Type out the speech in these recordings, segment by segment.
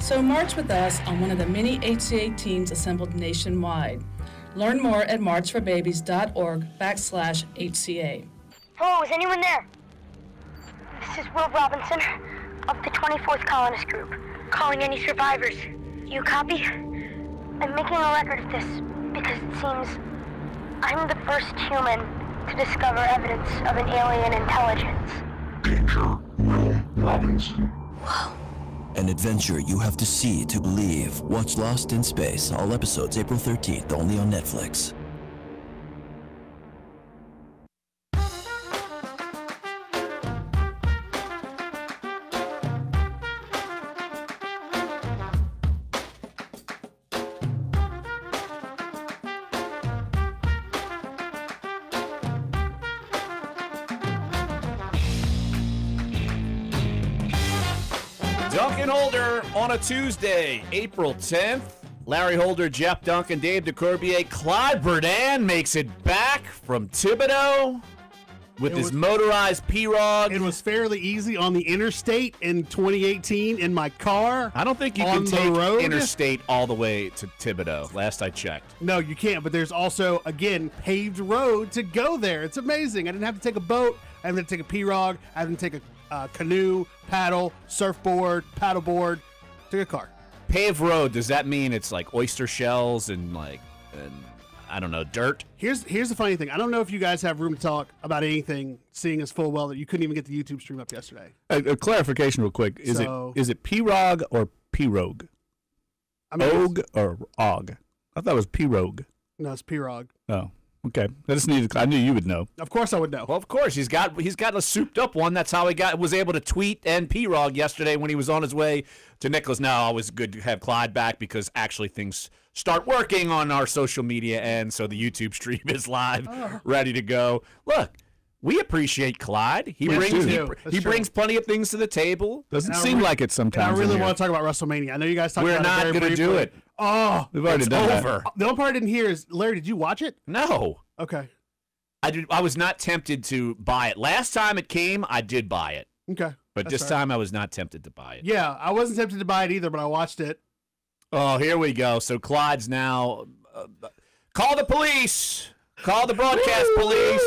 So march with us on one of the many HCA teams assembled nationwide. Learn more at marchforbabies.org/HCA. Hello, is anyone there? This is Will Robinson of the 24th Colonist Group, calling any survivors. You copy? I'm making a record of this because it seems I'm the first human to discover evidence of an alien intelligence. Danger, Will Robinson. Whoa. An adventure you have to see to believe. Watch Lost in Space. All episodes April 13th, only on Netflix. Dunc and Holder on a Tuesday, April 10th. Larry Holder, Jeff Dunc, and Dave DeCorbier. Clyde Verdun makes it back from Thibodeau with his motorized P-Rog. It was fairly easy on the interstate in 2018 in my car. I don't think you can take interstate all the way to Thibodeau, last I checked. No, you can't, but there's also, again, paved road to go there. It's amazing. I didn't have to take a boat. I didn't take a P-Rog. I didn't take a canoe, paddle, surfboard, paddleboard. Took a car. Paved road, does that mean it's like oyster shells and I don't know, dirt? Here's the funny thing. I don't know if you guys have room to talk about anything, seeing as full well that you couldn't even get the YouTube stream up yesterday. A clarification real quick. Is it P-Rog or P-Rogue? I mean, Og or Og? I thought it was P-Rogue. No, it's P-Rog. Oh, okay. I knew you would know. Of course I would know. Well, of course. He's got a souped up one. That's how he was able to tweet and P-Rog yesterday when he was on his way to Nicholas. Now, always good to have Clyde back because actually things start working on our social media, and so the YouTube stream is live, ready to go. Look, we appreciate Clyde. He brings plenty of things to the table. Doesn't seem like it sometimes. I really want to talk about WrestleMania. I know you guys talked about it. We're not going to do it. Oh, we've already done over. The only part I didn't hear is, Larry, did you watch it? No. Okay. I was not tempted to buy it. Last time it came, I did buy it. Okay. But this time I was not tempted to buy it. Yeah, I wasn't tempted to buy it either, but I watched it. Oh, here we go. So Clyde's now call the police. Call the broadcast police.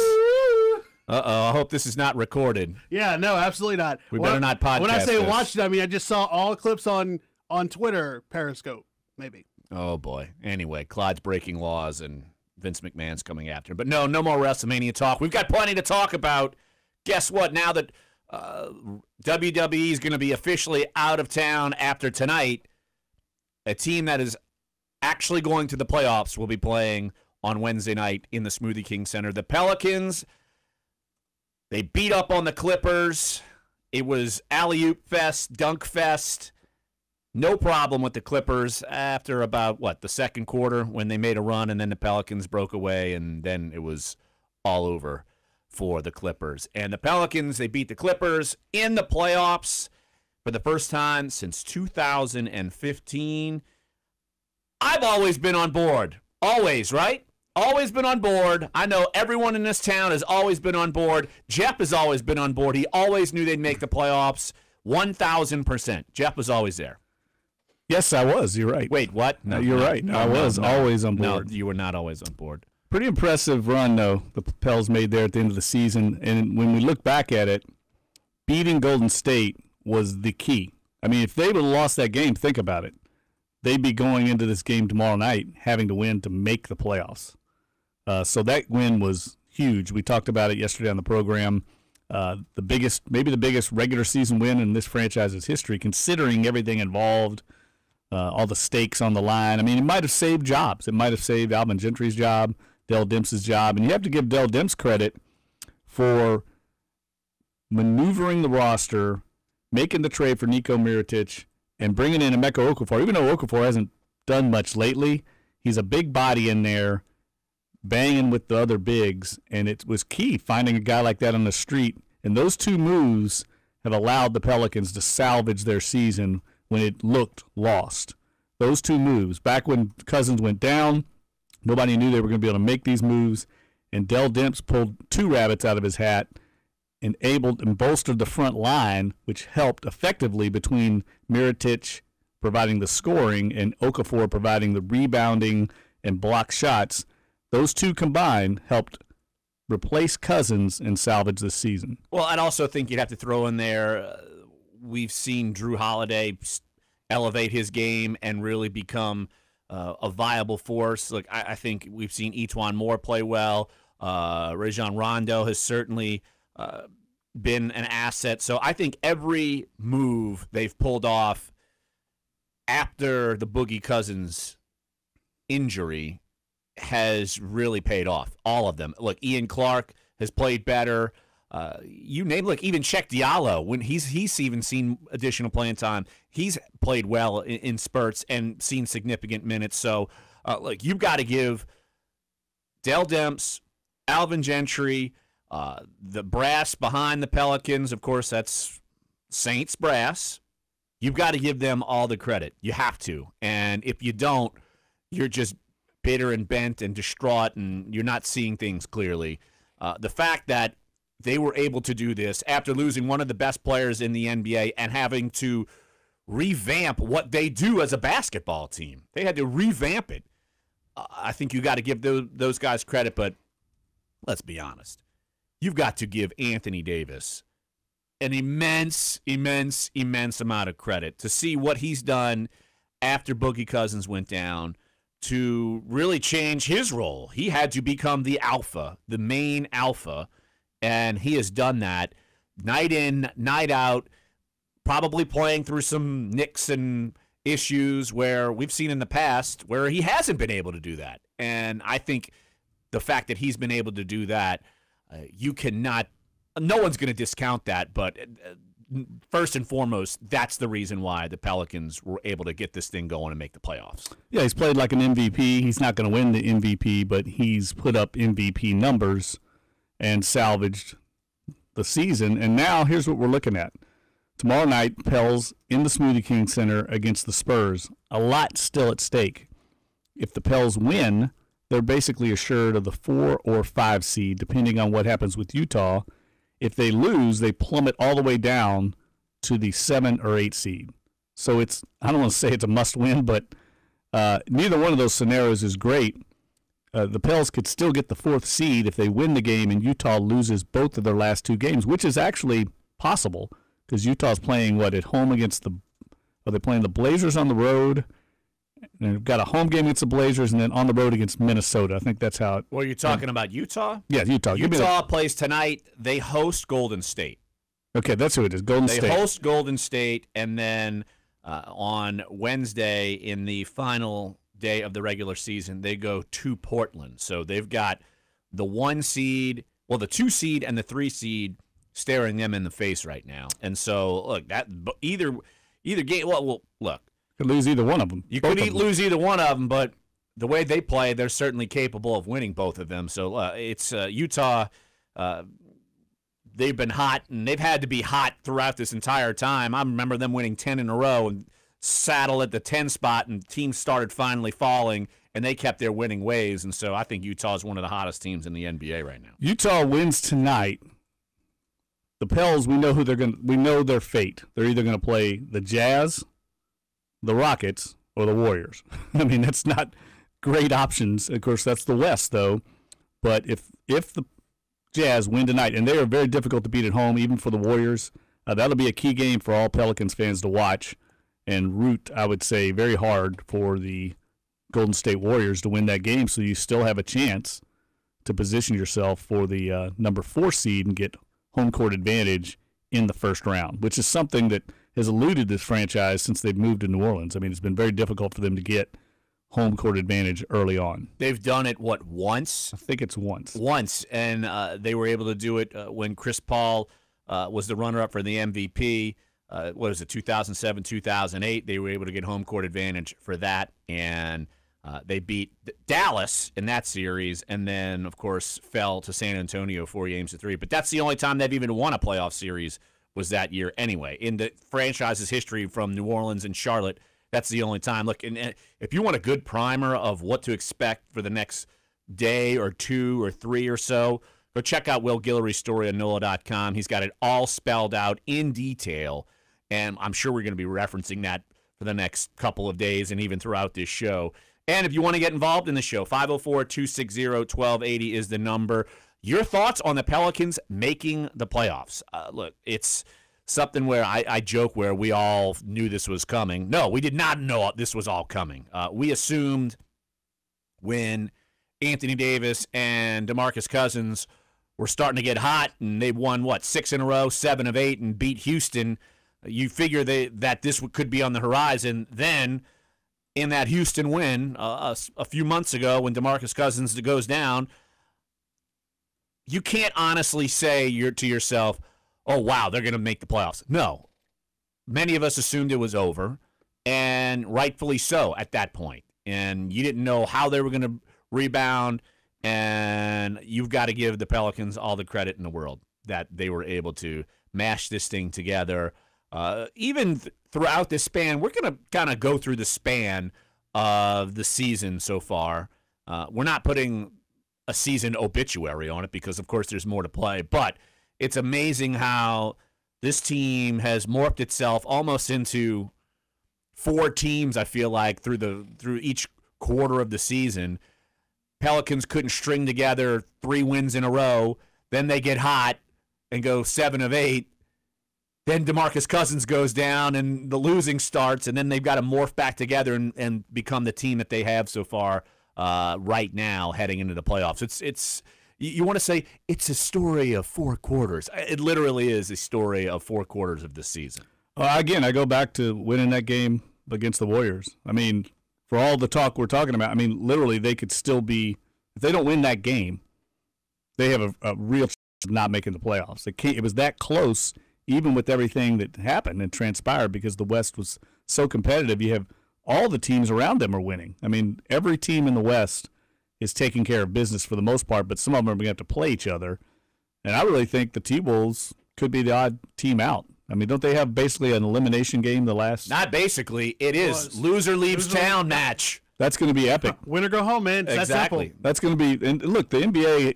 Uh-oh, I hope this is not recorded. Yeah, no, absolutely not. We better not podcast When I say this. watched it, I mean I just saw all clips on Twitter, Periscope, maybe. Oh, boy. Anyway, Clyde's breaking laws and Vince McMahon's coming after him. But no more WrestleMania talk. We've got plenty to talk about. Guess what? Now that WWE is going to be officially out of town after tonight, a team that is actually going to the playoffs will be playing on Wednesday night in the Smoothie King Center. The Pelicans, they beat up on the Clippers. It was alley-oop fest, dunk fest. No problem with the Clippers after about, the second quarter when they made a run, and then the Pelicans broke away, and then it was all over for the Clippers. And the Pelicans, they beat the Clippers in the playoffs for the first time since 2015. I've always been on board. Always, right? Always been on board. I know everyone in this town has always been on board. Jeff has always been on board. He always knew they'd make the playoffs 1,000%. Jeff was always there. Yes, I was. You're right. Wait, what? No, you're right. I was always on board. No, you were not always on board. Pretty impressive run, though, the Pels made there at the end of the season. And when we look back at it, beating Golden State was the key. I mean, if they would have lost that game, think about it. They'd be going into this game tomorrow night having to win to make the playoffs. So that win was huge. We talked about it yesterday on the program. Maybe the biggest regular season win in this franchise's history, considering everything involved, all the stakes on the line. I mean, it might have saved jobs. It might have saved Alvin Gentry's job, Dell Dempsey's job. And you have to give Dell Demps credit for maneuvering the roster, making the trade for Niko Mirotic, and bringing in Emeka Okafor. Even though Okafor hasn't done much lately, he's a big body in there, banging with the other bigs, and it was key finding a guy like that on the street. And those two moves have allowed the Pelicans to salvage their season when it looked lost. Those two moves, back when Cousins went down, nobody knew they were going to be able to make these moves, and Dell Demps pulled two rabbits out of his hat, enabled and bolstered the front line, which helped effectively between Mirotic, providing the scoring and Okafor providing the rebounding and block shots, those two combined helped replace Cousins and salvage this season. Well, I'd also think you'd have to throw in there, we've seen Drew Holiday elevate his game and really become a viable force. Look, I think we've seen Etuan Moore play well. Rajon Rondo has certainly been an asset. So I think every move they've pulled off after the Boogie Cousins injury has really paid off. All of them. Look, Ian Clark has played better. You name, look, even Cheikh Diallo, when he's even seen additional playing time, he's played well in spurts and seen significant minutes. So, look, you've got to give Dell Demps, Alvin Gentry, the brass behind the Pelicans. Of course, that's Saints brass. You've got to give them all the credit. You have to. And if you don't, you're just bitter and bent and distraught, and you're not seeing things clearly. The fact that they were able to do this after losing one of the best players in the NBA and having to revamp what they do as a basketball team. They had to revamp it. I think you got to give those guys credit, but let's be honest. You've got to give Anthony Davis an immense amount of credit to see what he's done after Boogie Cousins went down to really change his role. He had to become the alpha, the main alpha, and he has done that night in, night out, probably playing through some nicks and issues where we've seen in the past where he hasn't been able to do that. And I think the fact that he's been able to do that, you cannot – no one's going to discount that, but first and foremost, that's the reason why the Pelicans were able to get this thing going and make the playoffs. Yeah, he's played like an MVP. He's not going to win the MVP, but he's put up MVP numbers and salvaged the season. And now here's what we're looking at. Tomorrow night, Pels in the Smoothie King Center against the Spurs. A lot still at stake. If the Pels win, they're basically assured of the 4 or 5 seed, depending on what happens with Utah. If they lose, they plummet all the way down to the 7 or 8 seed. So it's, I don't want to say it's a must-win, but neither one of those scenarios is great. The Pels could still get the 4th seed if they win the game and Utah loses both of their last 2 games, which is actually possible because Utah's playing, at home against are they playing the Blazers on the road? And they've got a home game against the Blazers and then on the road against Minnesota. I think that's how it. Well, you're talking about Utah? Yeah, Utah. Utah plays tonight. They host Golden State. Okay, that's who it is, Golden State. They host Golden State, and then on Wednesday in the final day of the regular season, they go to Portland. So they've got the 1 seed, the 2 seed and the 3 seed staring them in the face right now. And so, look, that either game, look. Could lose either one of them. You could lose either one of them, but the way they play, they're certainly capable of winning both of them. So it's Utah. They've been hot, and they've had to be hot throughout this entire time. I remember them winning 10 in a row and saddle at the 10 spot, and teams started finally falling, and they kept their winning ways. And so I think Utah is one of the hottest teams in the NBA right now. Utah wins tonight. The Pels, we know we know their fate. They're either going to play the Jazz, the Rockets, or the Warriors. I mean, that's not great options. Of course, that's the West, though. But if the Jazz win tonight, and they are very difficult to beat at home, even for the Warriors, that'll be a key game for all Pelicans fans to watch and root, I would say, very hard for the Golden State Warriors to win that game so you still have a chance to position yourself for the number 4 seed and get home court advantage in the first round, which is something that has eluded this franchise since they've moved to New Orleans. I mean, it's been very difficult for them to get home court advantage early on. They've done it, once? I think it's once. Once, and they were able to do it when Chris Paul was the runner-up for the MVP. What was it, 2007, 2008? They were able to get home court advantage for that, and they beat Dallas in that series, and then, of course, fell to San Antonio 4-3. But that's the only time they've even won a playoff series was that year anyway. In the franchise's history from New Orleans and Charlotte, that's the only time. Look, and if you want a good primer of what to expect for the next day or 2 or 3 or so, go check out Will Guillory's story on NOLA.com. He's got it all spelled out in detail, and I'm sure we're going to be referencing that for the next couple of days and even throughout this show. And if you want to get involved in the show, 504-260-1280 is the number. Your thoughts on the Pelicans making the playoffs? Look, it's something where I joke where we all knew this was coming. No, we did not know this was all coming. We assumed when Anthony Davis and DeMarcus Cousins were starting to get hot and they won, 6 in a row, 7 of 8, and beat Houston, you figure that this could be on the horizon. Then in that Houston win a few months ago when DeMarcus Cousins goes down, you can't honestly say to yourself, oh, wow, they're going to make the playoffs. No. Many of us assumed it was over, and rightfully so at that point. And you didn't know how they were going to rebound, and you've got to give the Pelicans all the credit in the world that they were able to mash this thing together. Even throughout this span, we're going to kind of go through the span of the season so far. We're not putting a season obituary on it because, of course, there's more to play. But it's amazing how this team has morphed itself almost into 4 teams, I feel like, through each quarter of the season. Pelicans couldn't string together 3 wins in a row. Then they get hot and go 7 of 8. Then DeMarcus Cousins goes down and the losing starts, and then they've got to morph back together and become the team that they have so far right now heading into the playoffs. It's you want to say it's a story of 4 quarters. It literally is a story of 4 quarters of this season. Again, I go back to winning that game against the Warriors. I mean, for all the talk we're talking about, I mean, literally they could still be, if they don't win that game, they have a real chance of not making the playoffs. It was that close, even with everything that happened and transpired, because the West was so competitive. You have all the teams around them are winning. I mean, every team in the West is taking care of business for the most part, but some of them are going to have to play each other. And I really think the T-Wolves could be the odd team out. I mean, don't they have basically an elimination game the last? Not basically. It is. Loser leaves town match. That's going to be epic. Win or go home, man. It's exactly. That's going to be – and look, the NBA,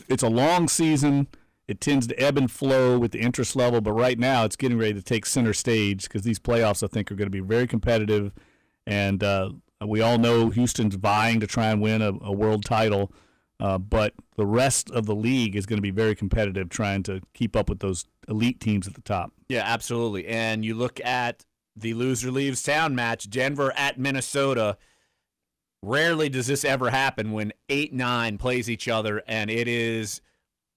it's a long season. It tends to ebb and flow with the interest level, but right now it's getting ready to take center stage because these playoffs, I think, are going to be very competitive. And we all know Houston's vying to try and win a world title, but the rest of the league is going to be very competitive trying to keep up with those elite teams at the top. Yeah, absolutely. And you look at the loser leaves town match, Denver at Minnesota. Rarely does this ever happen when 8-9 plays each other, and it is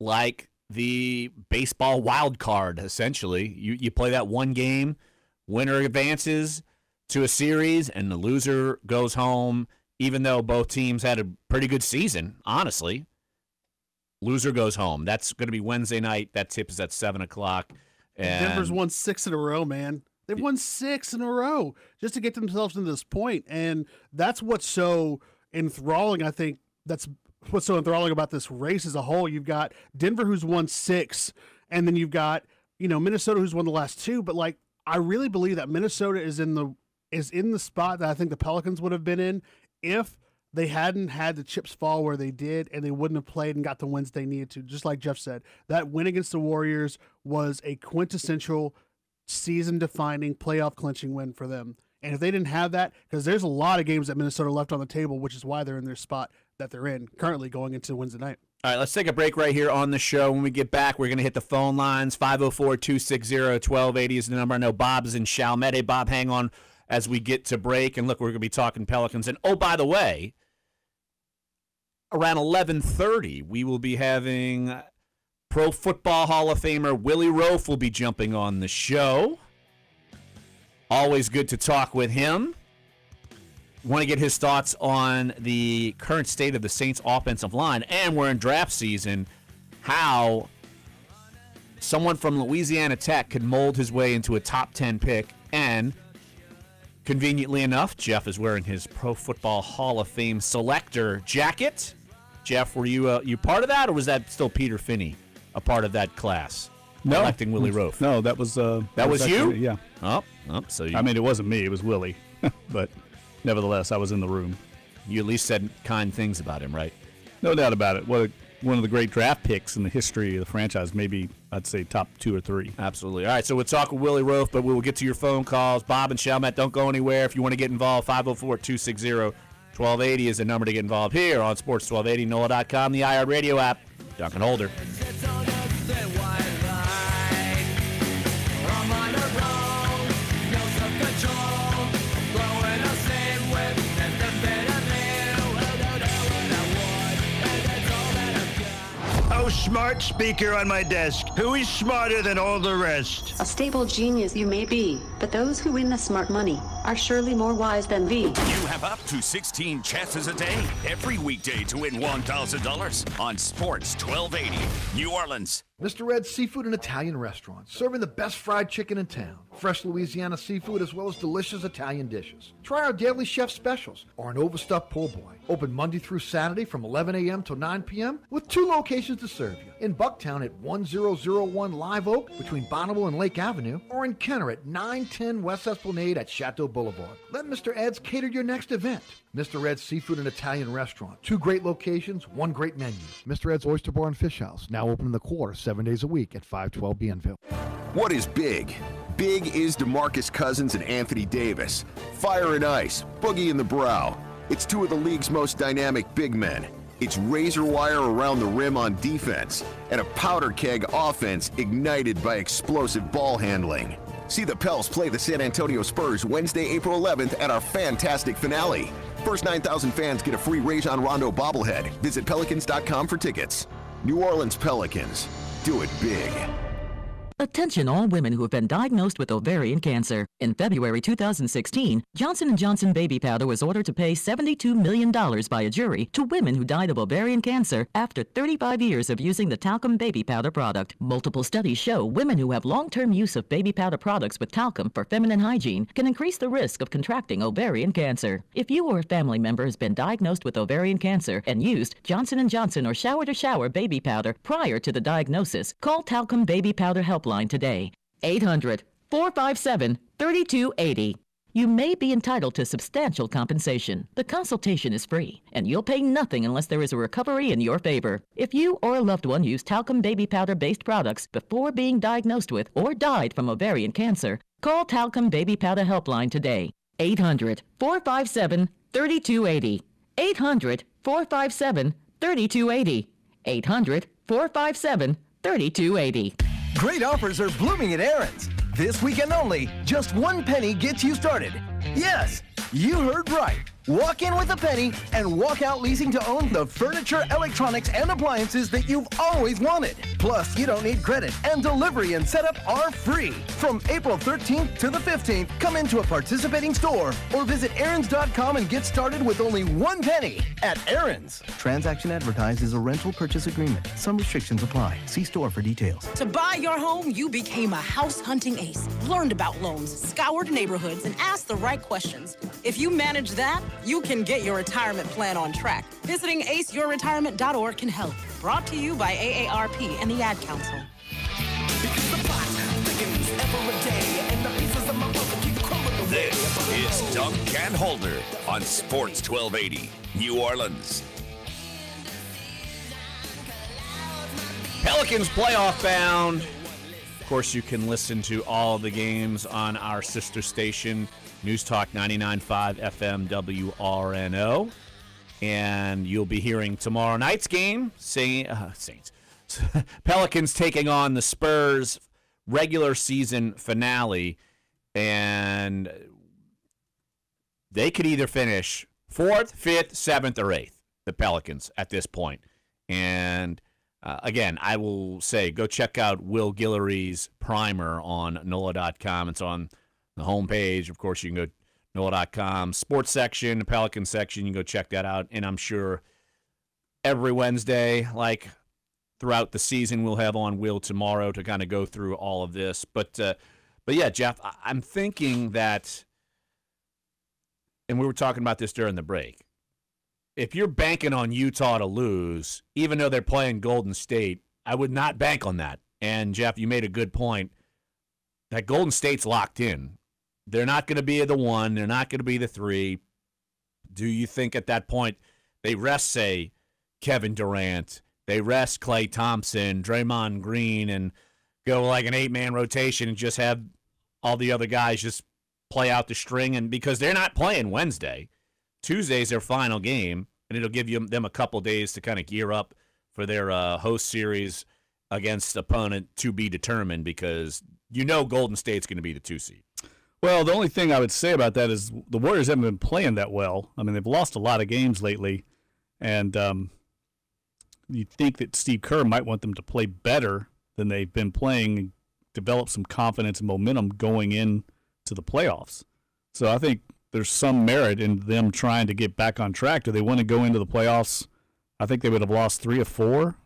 like the baseball wild card, essentially. You play that one game, winner advances to a series, and the loser goes home, even though both teams had a pretty good season, honestly. Loser goes home. That's going to be Wednesday night. That tip is at 7 o'clock. And Denver's won 6 in a row, man. They've won 6 in a row just to get themselves to this point. And that's what's so enthralling, I think. That's what's so enthralling about this race as a whole. You've got Denver, who's won 6, and then you've got, Minnesota, who's won the last 2. But, I really believe that Minnesota is in the spot that I think the Pelicans would have been in if they hadn't had the chips fall where they did, and they wouldn't have played and got the wins they needed to. Just like Jeff said, that win against the Warriors was a quintessential season-defining, playoff-clinching win for them. And if they didn't have that, because there's a lot of games that Minnesota left on the table, which is why they're in their spot that they're in currently going into Wednesday night. All right, let's take a break right here on the show. When we get back, we're going to hit the phone lines. 504-260-1280 is the number. I know Bob's in Chalmette. Hey, Bob, hang on as we get to break. And look, we're going to be talking Pelicans. And, oh, by the way, around 11:30, we will be having Pro Football Hall of Famer Willie Roaf will be jumping on the show. Always good to talk with him. Want to get his thoughts on the current state of the Saints offensive line, and we're in draft season, how someone from Louisiana Tech could mold his way into a top 10 pick. And conveniently enough, Jeff is wearing his Pro Football Hall of Fame selector jacket. Jeff, were you part of that, or was that still Peter Finney, a part of that class? No, electing Willie Roaf. No, that was you. Yeah. So I mean, it wasn't me; it was Willie. But nevertheless, I was in the room. You at least said kind things about him, right? No doubt about it. One of the great draft picks in the history of the franchise, maybe I'd say top 2 or 3. Absolutely. All right, so we'll talk with Willie Roaf, but we will get to your phone calls. Bob and Chalmette, don't go anywhere. If you want to get involved, 504-260-1280 is the number to get involved here on Sports 1280, NOLA.com, the iHeartRadio app. Dunc and Holder. Oh, smart speaker on my desk. Who is smarter than all the rest? A stable genius you may be, but those who win the smart money are surely more wise than thee. You have up to 16 chances a day, every weekday to win $1,000 on Sports 1280, New Orleans. Mr. Ed's Seafood and Italian Restaurant, serving the best fried chicken in town, fresh Louisiana seafood, as well as delicious Italian dishes. Try our daily chef specials or an overstuffed po' boy. Open Monday through Saturday from 11 a.m. till 9 p.m. with 2 locations to serve you. In Bucktown at 1001 Live Oak between Bonneville and Lake Avenue, or in Kenner at 910 West Esplanade at Chateau Boulevard. Let Mr. Ed's cater your next event. Mr. Ed's Seafood and Italian Restaurant. 2 great locations, 1 great menu. Mr. Ed's Oyster Bar and Fish House, now open in the quarter 7 days a week at 512 Bienville. What is big? Big is DeMarcus Cousins and Anthony Davis. Fire and ice, boogie in the brow. It's 2 of the league's most dynamic big men. It's razor wire around the rim on defense and a powder keg offense ignited by explosive ball handling. See the Pels play the San Antonio Spurs Wednesday, April 11th at our fantastic finale. First 9,000 fans get a free Rajon Rondo bobblehead. Visit Pelicans.com for tickets. New Orleans Pelicans. Do it big. Attention all women who have been diagnosed with ovarian cancer. In February 2016, Johnson & Johnson baby powder was ordered to pay $72 million by a jury to women who died of ovarian cancer after 35 years of using the talcum baby powder product. Multiple studies show women who have long-term use of baby powder products with talcum for feminine hygiene can increase the risk of contracting ovarian cancer. If you or a family member has been diagnosed with ovarian cancer and used Johnson & Johnson or Shower to Shower baby powder prior to the diagnosis, call Talcum Baby Powder Helpline today. 800-457-3280. You may be entitled to substantial compensation. The consultation is free, and you'll pay nothing unless there is a recovery in your favor. If you or a loved one used talcum baby powder-based products before being diagnosed with or died from ovarian cancer, call Talcum Baby Powder Helpline today. 800-457-3280. 800-457-3280. 800-457-3280. Great offers are blooming at Aaron's. This weekend only, just 1 penny gets you started. Yes, you heard right. Walk in with a penny and walk out leasing to own the furniture, electronics, and appliances that you've always wanted. Plus, you don't need credit, and delivery and setup are free. From April 13th to the 15th, come into a participating store or visit Aaron's.com and get started with only 1 penny at Aaron's. Transaction advertised is a rental purchase agreement. Some restrictions apply. See store for details. To buy your home, you became a house hunting ace. Learned about loans, scoured neighborhoods, and asked the right questions. If you manage that, you can get your retirement plan on track. Visiting aceyourretirement.org can help. Brought to you by AARP and the Ad Council. This is Dunc and Holder on Sports 1280, New Orleans. Pelicans playoff bound. Of course, you can listen to all the games on our sister station, News Talk 99.5 FM WRNO. And you'll be hearing tomorrow night's game, Saints. Pelicans taking on the Spurs regular season finale. And they could either finish 4th, 5th, 7th, or 8th, the Pelicans, at this point. And again, I will say, go check out Will Guillory's primer on NOLA.com. It's on the homepage. Of course, you can go to NOLA.com, sports section, the Pelican section. You can go check that out. And I'm sure every Wednesday, like throughout the season, we'll have on Will tomorrow to kind of go through all of this. But yeah, Jeff, I'm thinking that, and we were talking about this during the break, if you're banking on Utah to lose, even though they're playing Golden State, I would not bank on that. And, Jeff, you made a good point that Golden State's locked in. They're not going to be the 1. They're not going to be the 3. Do you think at that point they rest, say, Kevin Durant, they rest Klay Thompson, Draymond Green, and go like an 8-man rotation and just have all the other guys just play out the string. And because they're not playing Wednesday, Tuesday's their final game, and it'll give them a couple days to kind of gear up for their host series against opponent to be determined, because Golden State's going to be the 2 seed. Well, the only thing I would say about that is the Warriors haven't been playing that well. I mean, they've lost a lot of games lately, and you'd think that Steve Kerr might want them to play better than they've been playing and develop some confidence and momentum going into the playoffs. So I think there's some merit in them trying to get back on track. Do they want to go into the playoffs? I think they would have lost 3 or 4,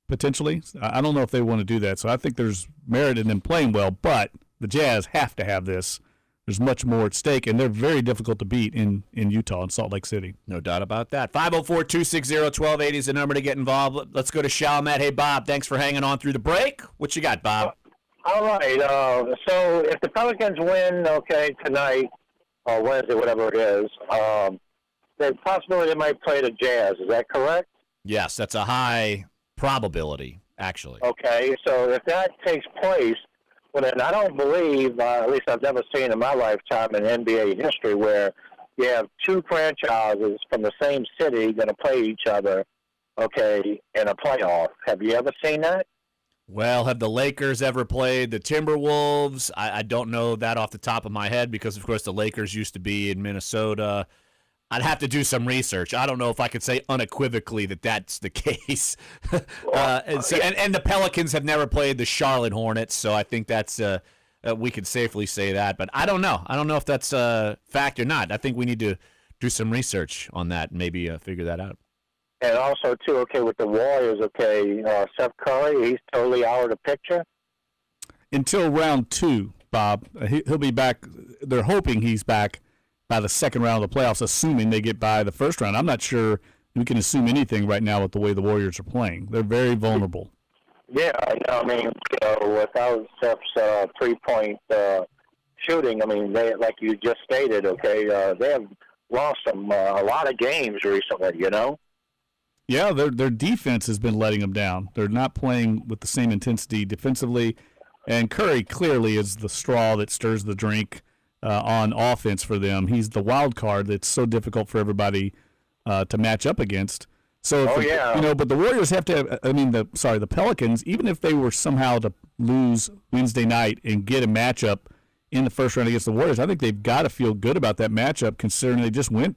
potentially. I don't know if they want to do that. So I think there's merit in them playing well, but the Jazz have to have this. There's much more at stake, and they're very difficult to beat in Utah and Salt Lake City. No doubt about that. 504-260-1280 is the number to get involved. Let's go to Chalmette. Hey, Bob, thanks for hanging on through the break. What you got, Bob? All right. So if the Pelicans win, tonight or Wednesday, whatever it is, the possibility they might play the Jazz. Is that correct? Yes, that's a high probability, actually. Okay, so if that takes place, well, then I don't believe, at least I've never seen in my lifetime in NBA history, where you have 2 franchises from the same city going to play each other, in a playoff. Have you ever seen that? Well, have the Lakers ever played the Timberwolves? I don't know that off the top of my head because, of course, the Lakers used to be in Minnesota. I'd have to do some research. I don't know if I could say unequivocally that that's the case. And the Pelicans have never played the Charlotte Hornets, so I think that's we could safely say that. But I don't know. I don't know if that's a fact or not. I think we need to do some research on that and maybe figure that out. And also, too, with the Warriors, Seth Curry, he's totally out of the picture? Until round 2, Bob. He'll be back. They're hoping he's back by the second round of the playoffs, assuming they get by the first round. I'm not sure we can assume anything right now with the way the Warriors are playing. They're very vulnerable. Yeah, without Steph's three-point shooting, they, like you just stated, they have lost a lot of games recently, Yeah, their defense has been letting them down. They're not playing with the same intensity defensively, and Curry clearly is the straw that stirs the drink on offense for them. He's the wild card that's so difficult for everybody to match up against. So, but the Warriors have to have, the Pelicans, even if they were somehow to lose Wednesday night and get a matchup in the first round against the Warriors, I think they've got to feel good about that matchup considering they just went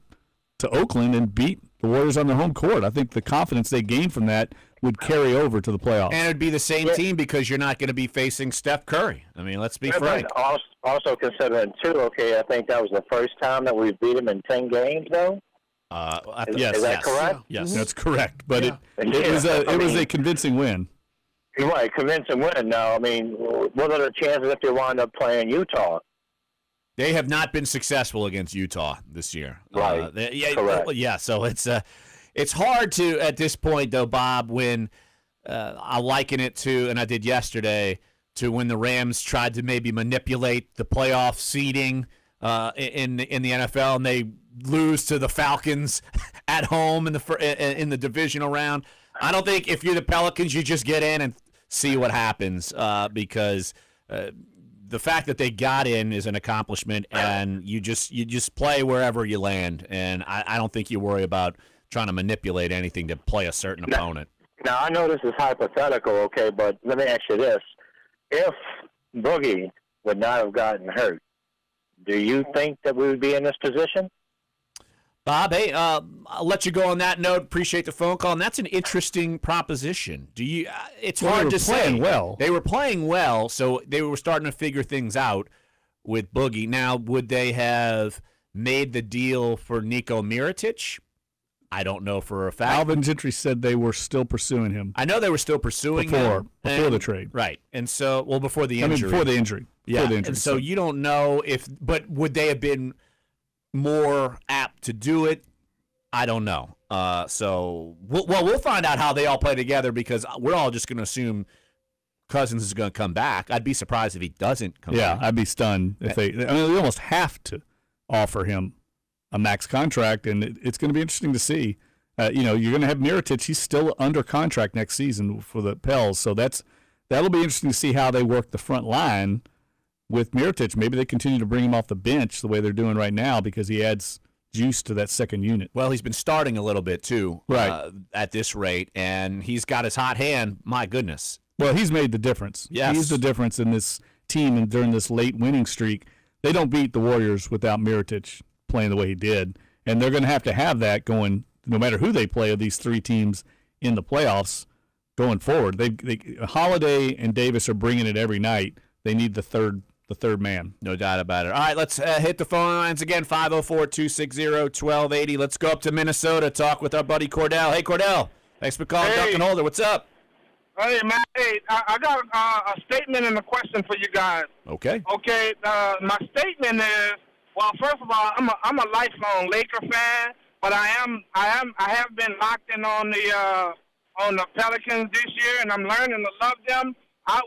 to Oakland and beat the Warriors on their home court. I think the confidence they gained from that would carry over to the playoffs. And it would be the same team because you're not going to be facing Steph Curry. Let's be frank. Also considering, too, I think that was the first time that we beat him in 10 games, though? Is that correct? Yes, that's correct. But it was a convincing win. You're right, convincing win. Now, what are the chances if they wind up playing Utah? They have not been successful against Utah this year. Right. Correct. Yeah, so it's hard to, at this point, though, Bob, when I liken it to, and I did yesterday, to when the Rams tried to maybe manipulate the playoff seeding in the NFL, and they lose to the Falcons at home in the divisional round. I don't think if you're the Pelicans, you just get in and see what happens because the fact that they got in is an accomplishment, and you just play wherever you land. And I don't think you worry about trying to manipulate anything to play a certain opponent. Now, I know this is hypothetical, but let me ask you this. If Boogie would not have gotten hurt, do you think that we would be in this position? Bob, hey, I'll let you go on that note. Appreciate the phone call, and that's an interesting proposition. Do you? It's hard to say. They were playing well, so they were starting to figure things out with Boogie. Now, would they have made the deal for Niko Mirotic? I don't know for a fact. Alvin Gentry said they were still pursuing him. I know they were still pursuing him before the trade, right? And so, before the injury. Before the injury. And so you don't know but would they have been more apt to do it? I don't know. So we'll find out how they all play together because we're all just going to assume Cousins is going to come back. I'd be surprised if he doesn't come back. Yeah, I'd be stunned if they almost have to offer him a max contract, and it's going to be interesting to see. You're going to have Mirotic. He's still under contract next season for the Pels, so that's that'll be interesting to see how they work the front line with Mirotic. Maybe they continue to bring him off the bench the way they're doing right now because he adds juice to that second unit. Well, he's been starting a little bit too, right, at this rate, and he's got his hot hand. My goodness. Well, he's made the difference. Yes. He's the difference in this team and during this late winning streak. They don't beat the Warriors without Mirotic playing the way he did, and they're going to have that going no matter who they play of these three teams in the playoffs going forward. Holiday and Davis are bringing it every night. They need the third man. No doubt about it. All right, let's hit the phone lines again, 504-260-1280. Let's go up to Minnesota, talk with our buddy Cordell. Hey, Cordell. Thanks for calling Dunc and Holder. What's up? Hey, man. Hey, I got a statement and a question for you guys. Okay. Okay. My statement is, well, first of all, I'm a lifelong Laker fan, but I have been locked in on the Pelicans this year, and I'm learning to love them. I'm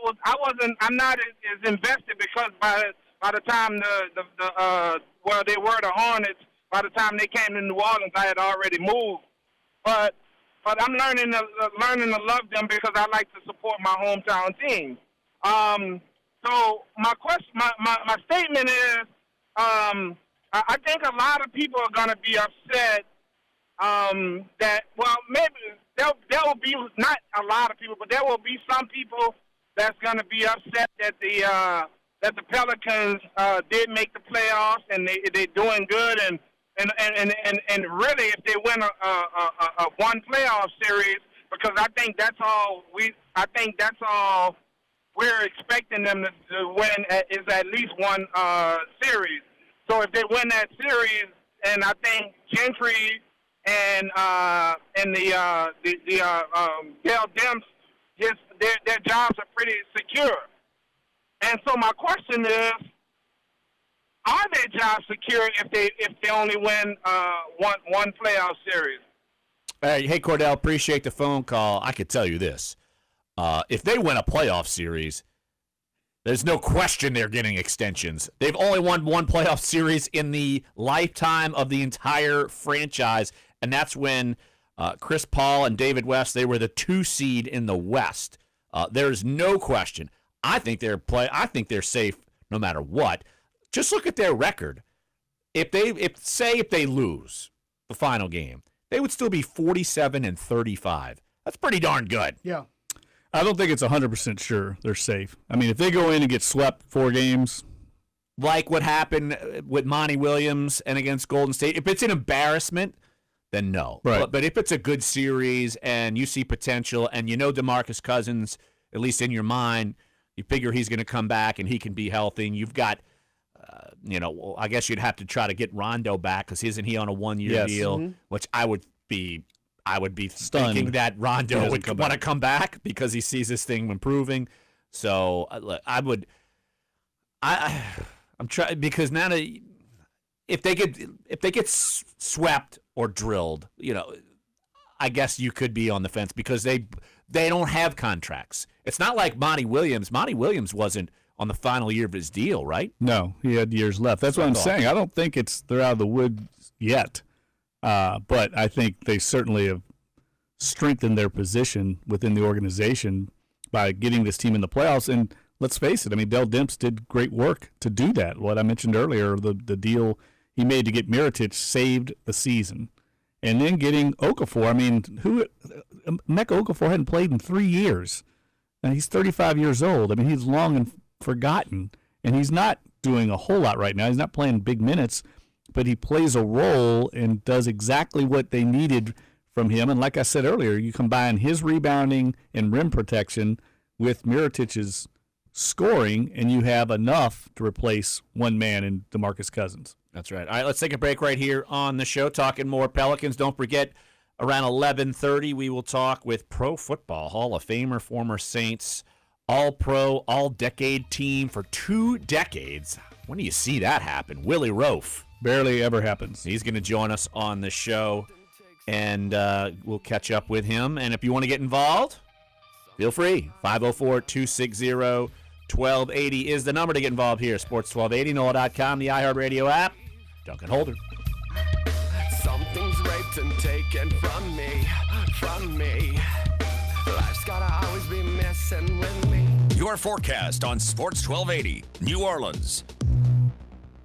not as invested because by the time they were the Hornets, by the time they came to New Orleans, I had already moved. But I'm learning to love them because I like to support my hometown team. So my statement is, I think a lot of people are going to be upset that, well, maybe there will be not a lot of people, but there will be some people that's going to be upset that the Pelicans did make the playoffs and they're doing good and really if they win a one playoff series, because I think that's all we're expecting them to win is at least one series. So if they win that series, and I think Gentry and Dale Demps, their jobs are pretty secure. And so my question is, are their jobs secure if they only win one playoff series? Hey, Cordell, appreciate the phone call. I could tell you this. If they win a playoff series, there's no question they're getting extensions. They've only won one playoff series in the lifetime of the entire franchise, and that's when Chris Paul and David West, they were the 2 seed in the West. There's no question. I think they're safe no matter what. Just look at their record. If they lose the final game, they would still be 47-35. That's pretty darn good. Yeah. I don't think it's 100% sure they're safe. I mean, if they go in and get swept 4 games, like what happened with Monty Williams and against Golden State, if it's an embarrassment, then no. Right. But if it's a good series and you see potential and you know DeMarcus Cousins, at least in your mind, you figure he's going to come back and he can be healthy, and you've got, I guess you'd have to try to get Rondo back because isn't he on a 1-year deal? Which I would be stunned thinking that Rondo would want to come back because he sees this thing improving. So I'm trying, because now if they get swept or drilled, I guess you could be on the fence because they don't have contracts. It's not like Monty Williams. Monty Williams wasn't on the final year of his deal, right? No, he had years left. That's what I'm saying. I don't think they're out of the woods yet. But I think they certainly have strengthened their position within the organization by getting this team in the playoffs. And let's face it, I mean, Dell Demps did great work to do that. What I mentioned earlier, the deal he made to get Mirotic saved the season. And then getting Okafor, I mean, Emeka Okafor hadn't played in 3 years. And he's 35 years old. I mean, he's long and forgotten. And he's not doing a whole lot right now. He's not playing big minutes. But he plays a role and does exactly what they needed from him. And like I said earlier, you combine his rebounding and rim protection with Mirotic's scoring, and you have enough to replace one man in DeMarcus Cousins. That's right. All right, let's take a break right here on the show, talking more Pelicans. Don't forget, around 11:30, we will talk with Pro Football Hall of Famer, former Saints, All-Pro, All-Decade team for 2 decades. When do you see that happen? Willie Roaf. Barely ever happens. He's going to join us on the show, and we'll catch up with him. And if you want to get involved, feel free. 504-260-1280 is the number to get involved here. Sports 1280, NOLA.com, the iHeartRadio app. Dunc and Holder. Something's raped and taken from me. Life's gotta always be messing with me. Your forecast on Sports 1280, New Orleans.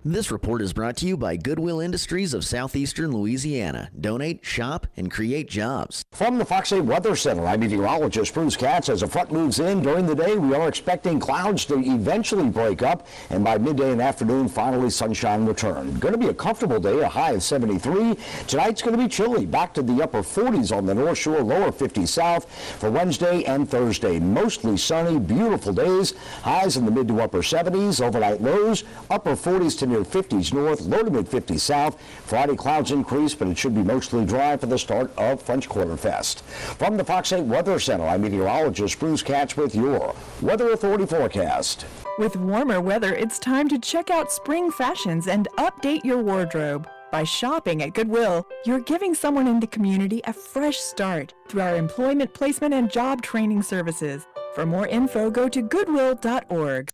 This report is brought to you by Goodwill Industries of Southeastern Louisiana. Donate, shop, and create jobs. From the Fox 8 Weather Center, I'm meteorologist Bruce Katz. As a front moves in during the day, we are expecting clouds to eventually break up, and by midday and afternoon, finally sunshine return. Going to be a comfortable day, a high of 73. Tonight's going to be chilly, back to the upper 40s on the North Shore, lower 50s south for Wednesday and Thursday. Mostly sunny, beautiful days. Highs in the mid to upper 70s. Overnight lows, upper 40s to near 50s north, low to mid 50s south. Friday clouds increase, but it should be mostly dry for the start of French Quarter Fest. From the Fox 8 Weather Center, I'm meteorologist Bruce Katz with your Weather Authority forecast. With warmer weather, it's time to check out spring fashions and update your wardrobe. By shopping at Goodwill, you're giving someone in the community a fresh start through our employment placement and job training services. For more info, go to goodwill.org.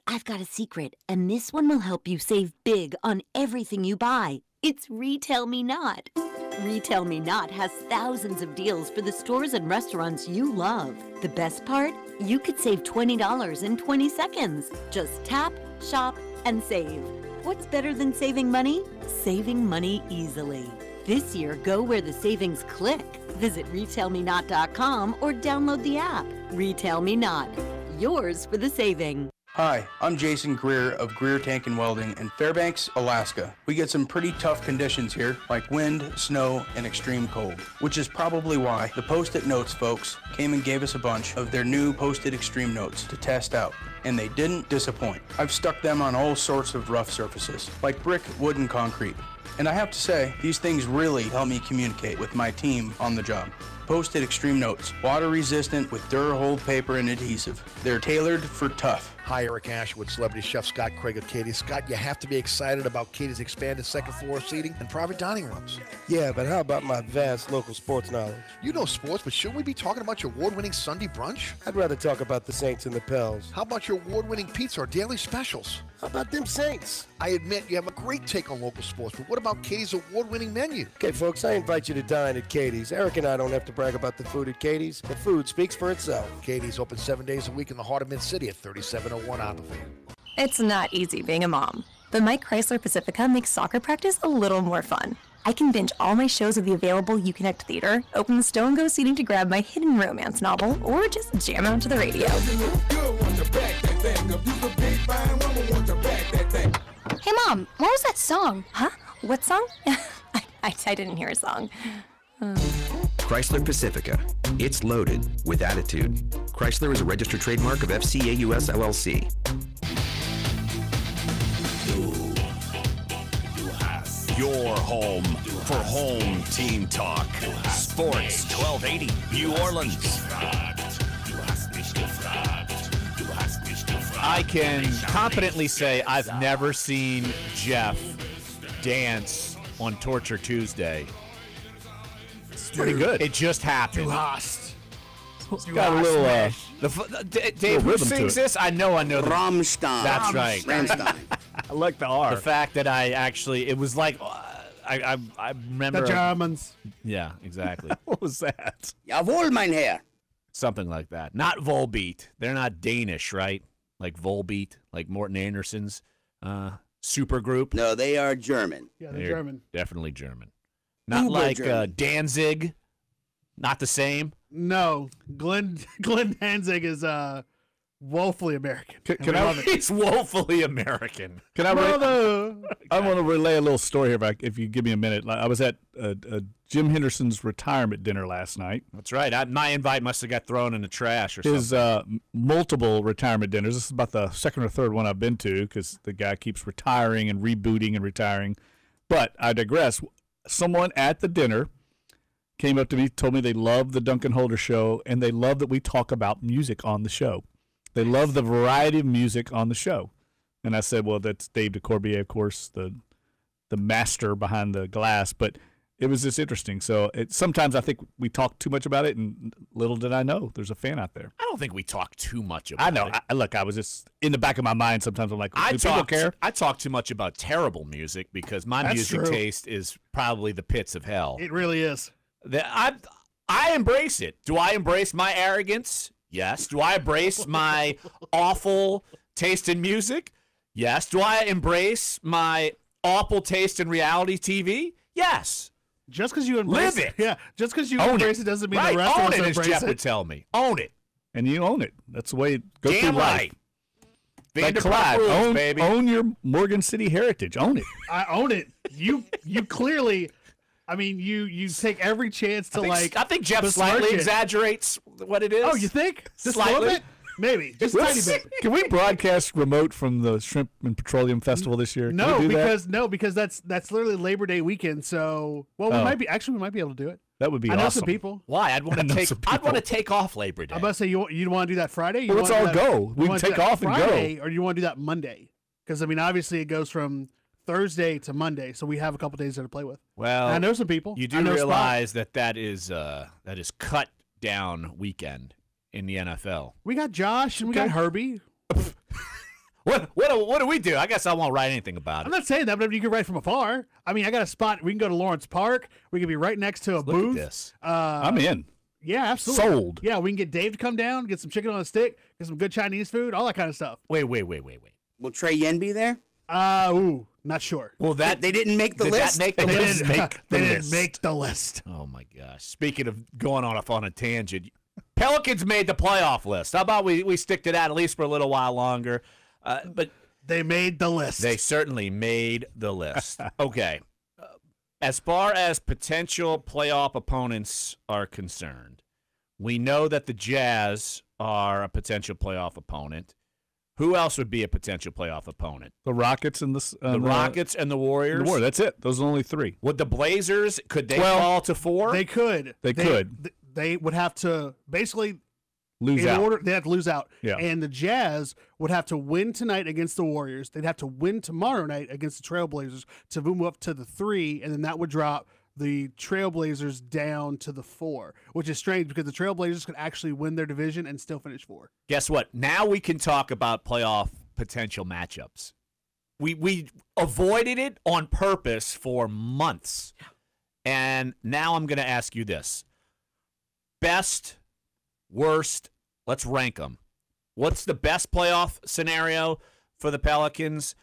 I've got a secret, and this one will help you save big on everything you buy. It's Retail Me Not. Retail Me Not has thousands of deals for the stores and restaurants you love. The best part? You could save $20 in 20 seconds. Just tap, shop, and save. What's better than saving money? Saving money easily. This year, go where the savings click. Visit RetailMeNot.com or download the app. Retail Me Not. Yours for the saving. Hi, I'm Jason Greer of Greer Tank and Welding in Fairbanks, Alaska. We get some pretty tough conditions here, like wind, snow, and extreme cold, which is probably why the Post-it Notes folks came and gave us a bunch of their new Post-it Extreme Notes to test out, and they didn't disappoint. I've stuck them on all sorts of rough surfaces, like brick, wood, and concrete. And I have to say, these things really help me communicate with my team on the job. Post-it Extreme Notes, water resistant with Durahold paper and adhesive. They're tailored for tough. Hi, Eric Ashwood, celebrity chef Scott Craig of Katie's. Scott, you have to be excited about Katie's expanded second floor seating and private dining rooms. Yeah, but how about my vast local sports knowledge? You know sports, but shouldn't we be talking about your award-winning Sunday brunch? I'd rather talk about the Saints and the Pels. How about your award-winning pizza or daily specials? How about them Saints? I admit you have a great take on local sports, but what about Katie's award-winning menu? Okay, folks, I invite you to dine at Katie's. Eric and I don't have to brag about the food at Katie's. The food speaks for itself. Katie's open 7 days a week in the heart of Mid-City at 3701 Apathy. It's not easy being a mom, but my Chrysler Pacifica makes soccer practice a little more fun. I can binge all my shows at the available Uconnect Theater, open the Stow and Go seating to grab my hidden romance novel, or just jam out to the radio. Hey, Mom, what was that song? Huh? What song? I didn't hear a song. Chrysler Pacifica. It's loaded with attitude. Chrysler is a registered trademark of FCA US LLC. Your home for home team talk. Sports 1280, New Orleans. I can confidently say I've never seen Jeff dance on Torture Tuesday. It's pretty good. It just happened. Du hast. Got a little, Dave, who sings this? I know. Rammstein. That's right. Rammstein. I like the R. The fact that it was like, I remember. The Germans. Yeah, exactly. What was that? Jawohl, mein Herr. Something like that. Not Volbeat. They're not Danish, right? Like Volbeat, like Morten Anderson's super group. No, they are German. Yeah, they're German. Definitely German. Not like Danzig. Not the same. No, Glenn Danzig is woefully American. Can I? He's woefully American. Can I? I want to relay a little story here, if you give me a minute. I was at Jim Henderson's retirement dinner last night. That's right. My invite must have got thrown in the trash or something. His multiple retirement dinners. This is about the second or third one I've been to because the guy keeps retiring and rebooting and retiring. But I digress. Someone at the dinner came up to me, told me they love the Duncan Holder show, and they love that we talk about music on the show. They love the variety of music on the show. And I said, well, that's Dave DeCorbier, of course, the master behind the glass. But it was just interesting. So sometimes I think we talk too much about it, and little did I know there's a fan out there. I don't think we talk too much about it. I know. Look, I was just in the back of my mind. Sometimes I'm like, do people care? I talk too much about terrible music because my music taste is probably the pits of hell. It really is. I embrace it. Do I embrace my arrogance? Yes. Do I embrace my awful taste in music? Yes. Do I embrace my awful taste in reality TV? Yes. Just because you embrace Live it. Yeah. Just because you Own embrace it. it doesn't mean Right. the rest Own of us it, as embrace Jeff it. would tell me. Own it. And you own it. That's the way it goes Damn through life. right. Like Vanderpump Clyde, Rules, baby. own your Morgan City heritage. Own it. I own it. You clearly. I mean, you take every chance to I think Jeff besmirch slightly it. exaggerates what it is. Oh, you think? Just a Slightly. little bit? Maybe. Just a tiny bit. Can we broadcast remote from the Shrimp and Petroleum Festival this year? No, Can we do because that's literally Labor Day weekend. So, well, we Oh. might be able to do it. That would be I know awesome. some people. Why? I'd want to take off Labor Day. I'm about to say you want to do that Friday. You Well, let's wanna all do that- go. you We wanna can do take that off and go. Friday, or do you want to do that Monday? Because I mean, obviously it goes from Thursday to Monday, so we have a couple days there to play with. Well, And I know some people. You I do know realize that is cut down weekend in the NFL. We got Josh and we got Herbie. What do we do? I guess I won't write anything about I'm it. not saying that, but you can write from afar. I mean, I got a spot. We can go to Lawrence Park. We can be right next to a Look booth. at this. I'm in. Yeah, absolutely. Sold. Yeah, we can get Dave to come down, get some chicken on a stick, get some good Chinese food, all that kind of stuff. Wait. Will Trey Yen be there? Not sure. Well, They didn't make the did list. that make the They list? didn't make the list. Oh my gosh! Speaking of going off on a tangent, Pelicans made the playoff list. How about we stick to that at least for a little while longer? But they made the list. They certainly made the list. Okay. As far as potential playoff opponents are concerned, we know that the Jazz are a potential playoff opponent. Who else would be a potential playoff opponent? The Rockets and the Rockets and the Warriors. That's it. Those are only three. Would the Blazers? Could they fall to 4? They could. They could. They would have to basically Lose out. They have to lose out. Yeah. And the Jazz would have to win tonight against the Warriors. They'd have to win tomorrow night against the Trailblazers to move up to the 3, and then that would drop the Trailblazers down to the 4, which is strange because the Trailblazers could actually win their division and still finish 4. Guess what? Now we can talk about playoff potential matchups. We avoided it on purpose for months. And now I'm going to ask you this. Best, worst, let's rank them. What's the best playoff scenario for the Pelicans?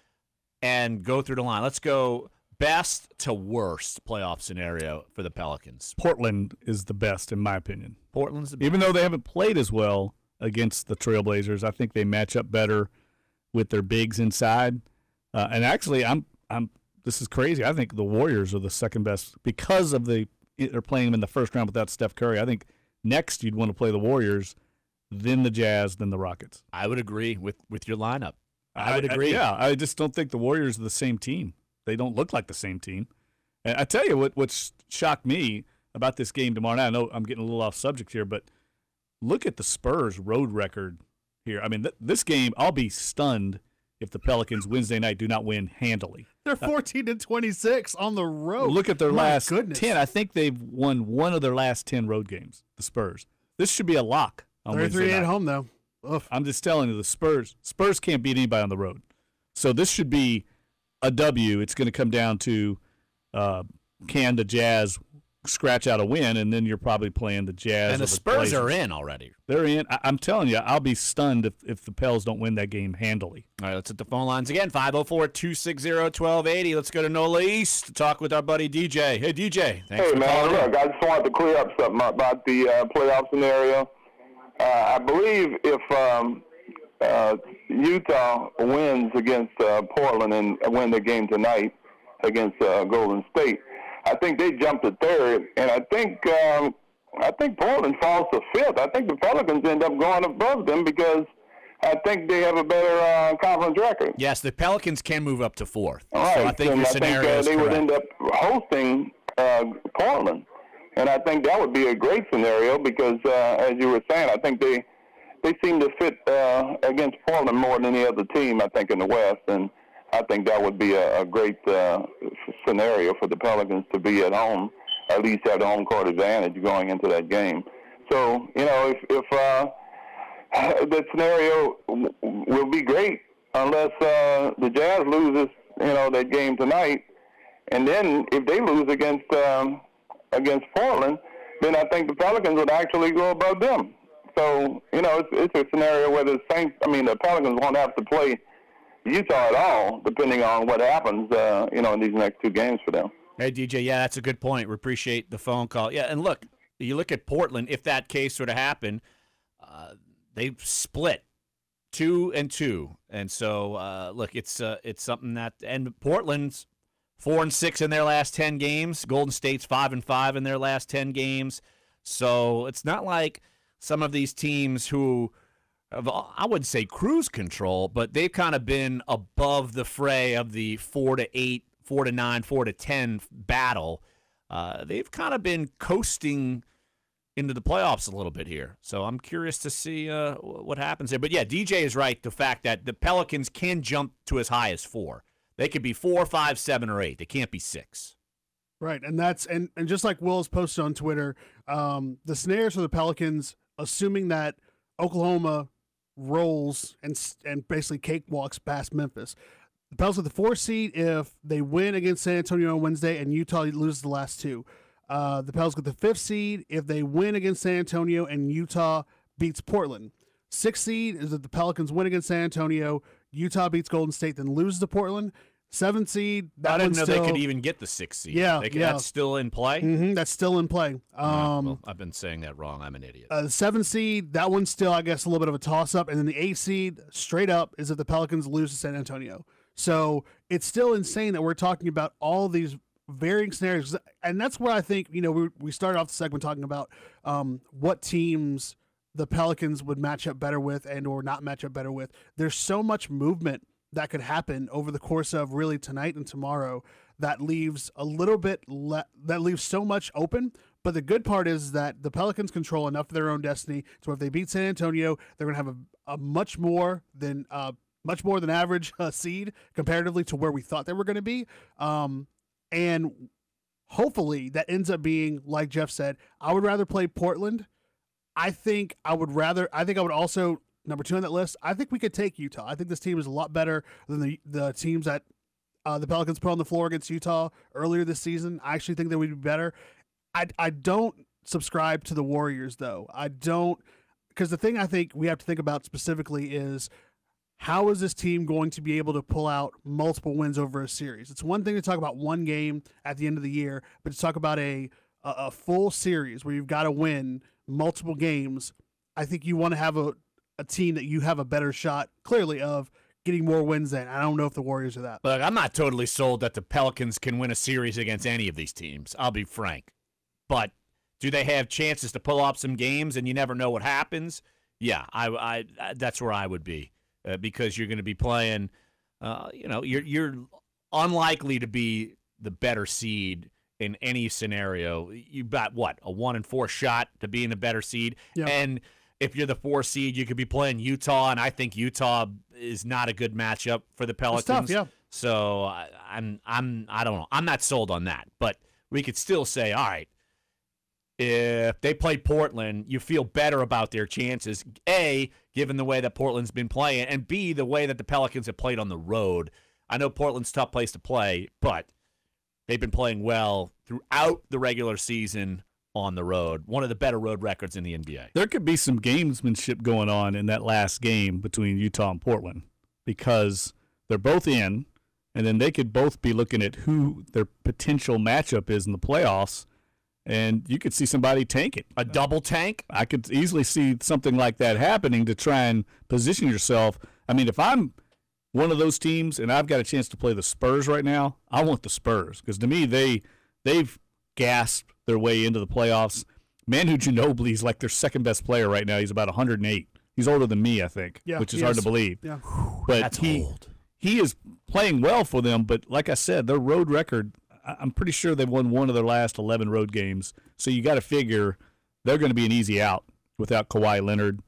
And go through the line. Let's go best to worst playoff scenario for the Pelicans. Portland is the best, in my opinion. Portland's the best. Even though they haven't played as well against the Trailblazers, I think they match up better with their bigs inside. And actually, this is crazy. I think the Warriors are the second best because of they're playing them in the first round without Steph Curry. I think next you'd want to play the Warriors, then the Jazz, then the Rockets. I would agree with your lineup. I would agree. I just don't think the Warriors are the same team. They don't look like the same team. And I tell you what shocked me about this game tomorrow night. I know I'm getting a little off subject here, but look at the Spurs road record here. I mean, this game, I'll be stunned if the Pelicans Wednesday night do not win handily. They're 14-26 on the road. Look at their My last goodness. 10. I think they've won one of their last 10 road games, the Spurs. This should be a lock on They're Wednesday 3 at night. home, though. Oof. I'm just telling you, the Spurs can't beat anybody on the road. So this should be a W. It's going to come down to can the Jazz scratch out a win, and then you're probably playing the Jazz. And the Spurs are in already. They're in. I'm telling you, I'll be stunned if the Pels don't win that game handily. All right, let's hit the phone lines again. 504-260-1280. Let's go to NOLA East to talk with our buddy DJ. Hey, DJ. Thanks Hey, for man, calling in. look, I just wanted to clear up something about the playoff scenario. I believe if Utah wins against Portland and win their game tonight against Golden State, I think they jump to 3rd, and I think Portland falls to 5th. I think the Pelicans end up going above them because I think they have a better conference record. Yes, the Pelicans can move up to 4th. All right, So I think and your scenario is they would correct. end up hosting Portland, and I think that would be a great scenario because, as you were saying, I think they seem to fit against Portland more than any other team, I think, in the West, and I think that would be a great scenario for the Pelicans to be at home, at least have the home court advantage going into that game. So, if the scenario will be great unless the Jazz loses, that game tonight, and then if they lose against Portland, then I think the Pelicans would actually go above them. So, it's a scenario where the Pelicans won't have to play Utah at all, depending on what happens, in these next 2 games for them. Hey, DJ, yeah, that's a good point. We appreciate the phone call. Yeah, and look, you look at Portland, if that case were to happen, they've split 2-2. And so, look, it's something that – and Portland's 4-6 in their last 10 games. Golden State's 5-5 in their last 10 games. So it's not like some of these teams who have, I wouldn't say cruise control, but they've kind of been above the fray of the 4-8, 4-9, 4-10 battle. They've kind of been coasting into the playoffs a little bit here. So I'm curious to see what happens there. But, yeah, DJ is right, the fact that the Pelicans can jump to as high as 4. They could be 4, 5, 7, or 8. They can't be 6. Right, and that's and just like Will's posted on Twitter, the scenarios for the Pelicans, assuming that Oklahoma rolls and basically cakewalks past Memphis. The Pelicans are the 4 seed if they win against San Antonio on Wednesday and Utah loses the last 2. The Pelicans get the 5th seed if they win against San Antonio and Utah beats Portland. 6th seed is if the Pelicans win against San Antonio, Utah beats Golden State, then loses to Portland. 7th seed. I didn't know they could even get the 6th seed. Yeah, That's still in play? Mm-hmm, that's still in play. Well, I've been saying that wrong. I'm an idiot. The 7th seed, that one's still, I guess, a little bit of a toss-up. And then the 8th seed, straight up, is if the Pelicans lose to San Antonio. So it's still insane that we're talking about all these varying scenarios. And that's where I think, we started off the segment talking about what teams the Pelicans would match up better with and or not match up better with. There's so much movement that could happen over the course of really tonight and tomorrow that leaves a little bit that leaves so much open. But the good part is that the Pelicans control enough of their own destiny. So if they beat San Antonio, they're going to have a much more than average seed comparatively to where we thought they were going to be. And hopefully that ends up being, like Jeff said, I would rather play Portland. I think I would also, number 2 on that list, I think we could take Utah. I think this team is a lot better than the teams that the Pelicans put on the floor against Utah earlier this season. I actually think they would be better. I don't subscribe to the Warriors, though. I don't, because the thing I think we have to think about specifically is how is this team going to be able to pull out multiple wins over a series? It's one thing to talk about one game at the end of the year, but to talk about a full series where you've got to win multiple games, I think you want to have a team that you have a better shot, clearly, of getting more wins than. I don't know if the Warriors are that. Look, I'm not totally sold that the Pelicans can win a series against any of these teams. I'll be frank. But do they have chances to pull off some games and you never know what happens? Yeah, I that's where I would be because you're going to be playing, you're unlikely to be the better seed in any scenario. You've got, a 1-4 shot to be in the better seed. Yep. And if you're the 4 seed, you could be playing Utah, and I think Utah is not a good matchup for the Pelicans. It's tough, yeah. So I don't know. I'm not sold on that, but we could still say, all right, if they play Portland, you feel better about their chances. A, given the way that Portland's been playing, and B, the way that the Pelicans have played on the road. I know Portland's a tough place to play, but they've been playing well throughout the regular season on the road. One of the better road records in the NBA. There could be some gamesmanship going on in that last game between Utah and Portland because they're both in, and then they could both be looking at who their potential matchup is in the playoffs, and you could see somebody tank it. A double tank? I could easily see something like that happening to try and position yourself. I mean, if I'm one of those teams and I've got a chance to play the Spurs right now, I want the Spurs because to me they've gasped their way into the playoffs. Manu Ginobili is like their second best player right now. He's about 108. He's older than me, I think, which is hard to believe. Yeah. But that's old. He is playing well for them, but like I said, their road record, I'm pretty sure they've won one of their last 11 road games. So you got to figure they're going to be an easy out without Kawhi Leonard.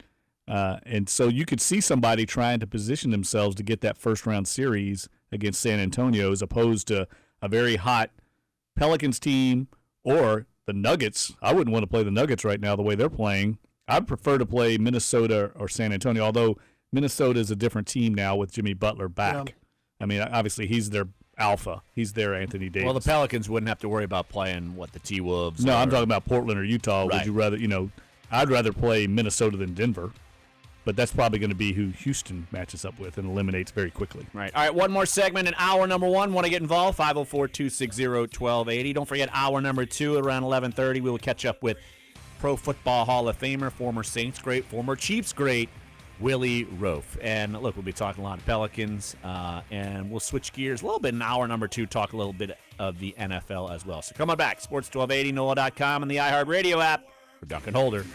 And so you could see somebody trying to position themselves to get that first-round series against San Antonio as opposed to a very hot Pelicans team or the Nuggets. I wouldn't want to play the Nuggets right now the way they're playing. I'd prefer to play Minnesota or San Antonio, although Minnesota is a different team now with Jimmy Butler back. Yeah. I mean, obviously he's their alpha. He's their Anthony Davis. Well, the Pelicans wouldn't have to worry about playing, the T-Wolves? No, I'm talking about Portland or Utah. Right. Would you rather, I'd rather play Minnesota than Denver. But that's probably going to be who Houston matches up with and eliminates very quickly. Right. All right, one more segment in hour number 1. Want to get involved? 504-260-1280. Don't forget hour number 2 at around 11:30. We will catch up with Pro Football Hall of Famer, former Saints great, former Chiefs great, Willie Roaf. And look, we'll be talking a lot of Pelicans, and we'll switch gears a little bit in hour number 2, talk a little bit of the NFL as well. So come on back. Sports 1280, NOLA.com, and the iHeartRadio app for Dunc and Holder.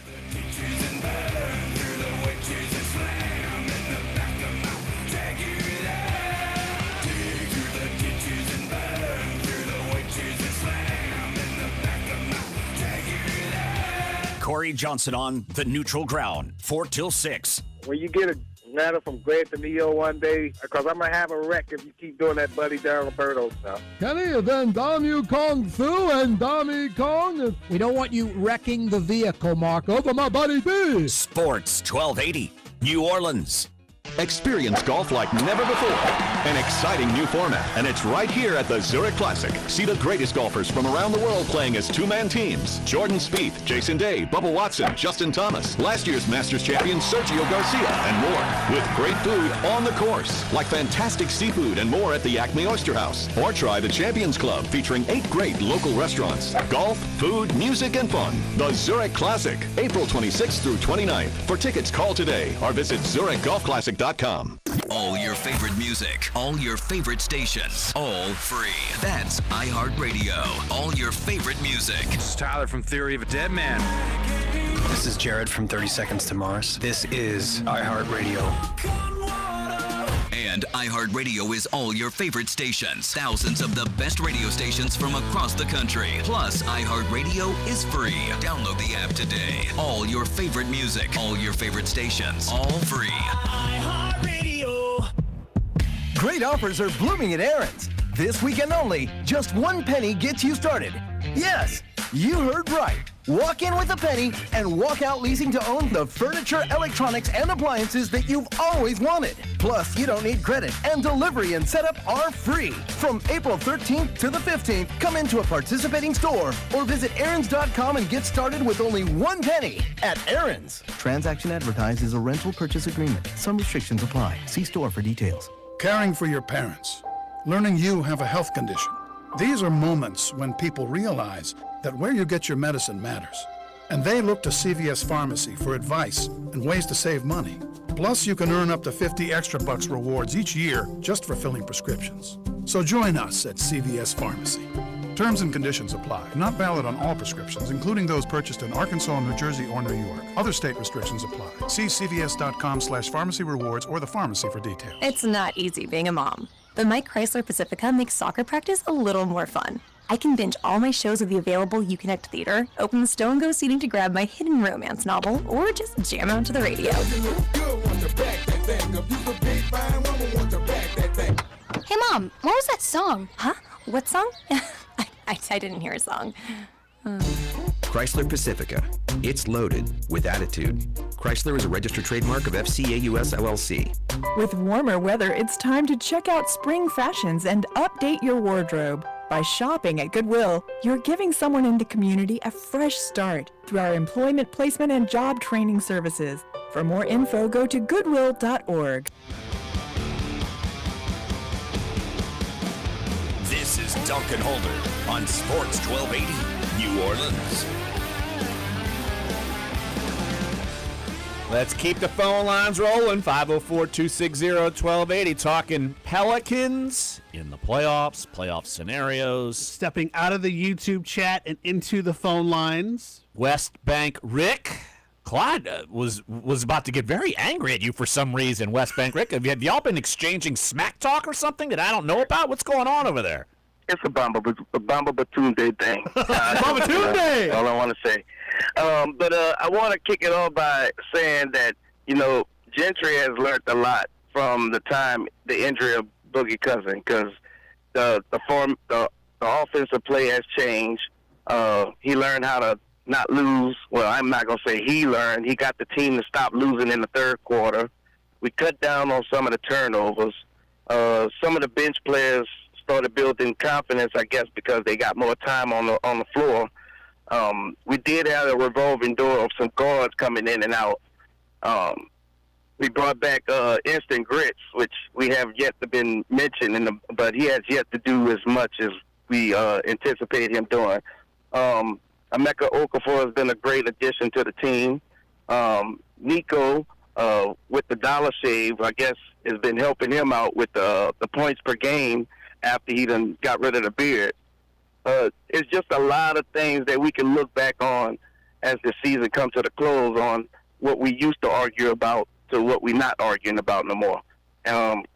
Corey Johnson on The Neutral Ground, 4 till 6. When you get a letter from Greg DeMio one day, because I'm going to have a wreck if you keep doing that Buddy Roberto stuff. Kenny, then damn you Kong Fu and Dami Kong. We don't want you wrecking the vehicle, Marco, but my buddy B. Sports 1280, New Orleans. Experience golf like never before. An exciting new format, and it's right here at the Zurich Classic. See the greatest golfers from around the world playing as two-man teams. Jordan Spieth, Jason Day, Bubba Watson, Justin Thomas, last year's Masters champion Sergio Garcia, and more. With great food on the course, like fantastic seafood and more at the Acme Oyster House. Or try the Champions Club, featuring 8 great local restaurants. Golf, food, music, and fun. The Zurich Classic, April 26th through 29th. For tickets, call today or visit ZurichGolfClassic.com. All your favorite music, all your favorite stations, all free. That's iHeartRadio. All your favorite music. This is Tyler from Theory of a Dead Man. This is Jared from 30 Seconds to Mars. This is iHeartRadio. And iHeartRadio is all your favorite stations. Thousands of the best radio stations from across the country. Plus, iHeartRadio is free. Download the app today. All your favorite music, all your favorite stations, all free. iHeartRadio. Great offers are blooming at Aaron's. This weekend only, just 1 penny gets you started. Yes, you heard right. Walk in with a penny and walk out leasing to own the furniture, electronics, and appliances that you've always wanted. Plus, you don't need credit, and delivery and setup are free. From April 13th to the 15th, come into a participating store or visit Aaron's.com and get started with only 1 penny at Aaron's. Transaction advertised is a rental purchase agreement. Some restrictions apply. See store for details. Caring for your parents. Learning you have a health condition. These are moments when people realize that where you get your medicine matters. And they look to CVS Pharmacy for advice and ways to save money. Plus, you can earn up to 50 extra bucks rewards each year just for filling prescriptions. So join us at CVS Pharmacy. Terms and conditions apply. Not valid on all prescriptions, including those purchased in Arkansas, New Jersey, or New York. Other state restrictions apply. See cvs.com/pharmacy rewards or the pharmacy for details. It's not easy being a mom. The Mike Chrysler Pacifica makes soccer practice a little more fun. I can binge all my shows at the available Uconnect Theater, open the Stow and Go seating to grab my hidden romance novel, or just jam out to the radio. Hey, Mom, what was that song? Huh? What song? I didn't hear a song. Chrysler Pacifica. It's loaded with attitude. Chrysler is a registered trademark of FCA US LLC. With warmer weather, it's time to check out spring fashions and update your wardrobe. By shopping at Goodwill, you're giving someone in the community a fresh start through our employment placement and job training services. For more info, go to goodwill.org. This is Dunc and Holder on Sports 1280, New Orleans. Let's keep the phone lines rolling. 504-260-1280. Talking Pelicans in the playoffs, playoff scenarios. Stepping out of the YouTube chat and into the phone lines. West Bank Rick. Clyde was about to get very angry at you for some reason, West Bank Rick. Have y'all been exchanging smack talk or something that I don't know about? What's going on over there? It's a Bamba Batunde thing. Bamba Batunde! All I want to say. But I want to kick it off by saying that, Gentry has learned a lot from the injury of Boogie Cousin, because the offensive play has changed. He learned how to not lose. Well, I'm not going to say he learned. He got the team to stop losing in the third quarter. We cut down on some of the turnovers. Some of the bench players started building confidence, I guess, because they got more time on the floor. We did have a revolving door of some guards coming in and out. We brought back Instant Grits, which we have yet to been mentioned, but he has yet to do as much as we anticipate him doing. Emeka Okafor has been a great addition to the team. Nico, with the dollar shave, I guess, has been helping him out with the points per game after he done got rid of the beard. It's just a lot of things that we can look back on as the season comes to the close on what we used to argue about to what we're not arguing about no more.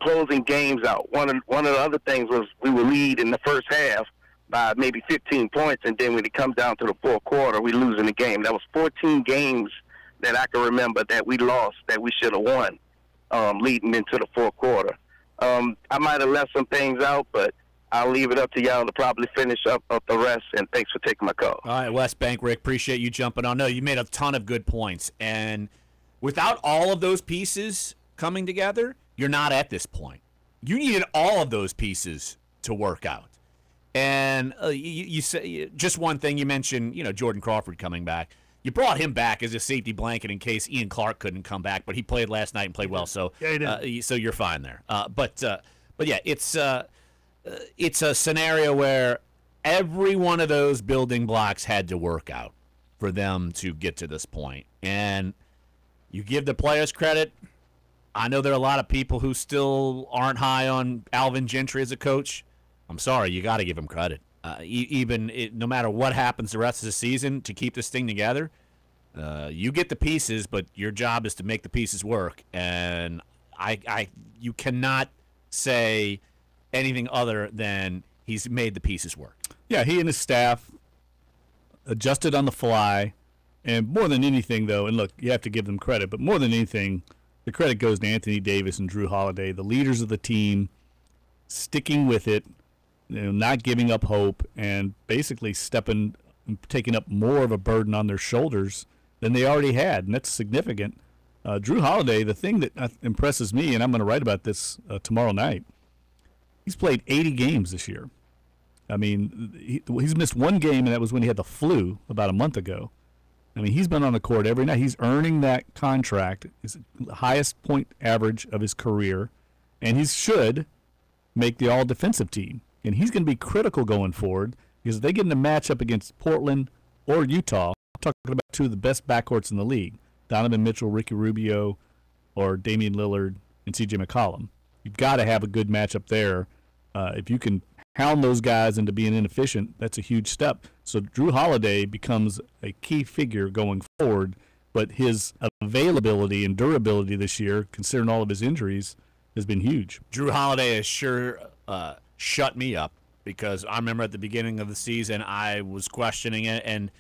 Closing games out. One of the other things was we would lead in the first half by maybe 15 points, and then when it comes down to the fourth quarter, we losing the game. That was 14 games that I can remember that we lost that we should have won leading into the fourth quarter. I might have left some things out, but I'll leave it up to y'all to probably finish up the rest, and thanks for taking my call. All right, West Bank, Rick, appreciate you jumping on. No, you made a ton of good points, and without all of those pieces coming together, you're not at this point. You needed all of those pieces to work out. And you say just one thing you mentioned, Jordan Crawford coming back. You brought him back as a safety blanket in case Ian Clark couldn't come back, but he played last night and played well, so yeah, he did. So you're fine there. But yeah, it's a scenario where every one of those building blocks had to work out for them to get to this point. And you give the players credit. I know there are a lot of people who still aren't high on Alvin Gentry as a coach. I'm sorry, you got to give him credit. No matter what happens the rest of the season to keep this thing together, you get the pieces, but your job is to make the pieces work. And you cannot say anything other than he's made the pieces work. Yeah, he and his staff adjusted on the fly. And more than anything, though, and look, you have to give them credit, but more than anything, the credit goes to Anthony Davis and Drew Holiday, the leaders of the team, sticking with it, not giving up hope, and basically taking up more of a burden on their shoulders than they already had, and that's significant. Drew Holiday, the thing that impresses me, and I'm going to write about this tomorrow night, he's played 80 games this year. I mean, he's missed one game, and that was when he had the flu about a month ago. I mean, he's been on the court every night. He's earning that contract, his highest point average of his career, and he should make the all-defensive team. And he's going to be critical going forward because if they get in a matchup against Portland or Utah, I'm talking about two of the best backcourts in the league, Donovan Mitchell, Ricky Rubio, or Damian Lillard and C.J. McCollum. You've got to have a good matchup there. If you can hound those guys into being inefficient, that's a huge step. So Drew Holiday becomes a key figure going forward, but his availability and durability this year, considering all of his injuries, has been huge. Drew Holiday has sure shut me up because I remember at the beginning of the season I was questioning it, and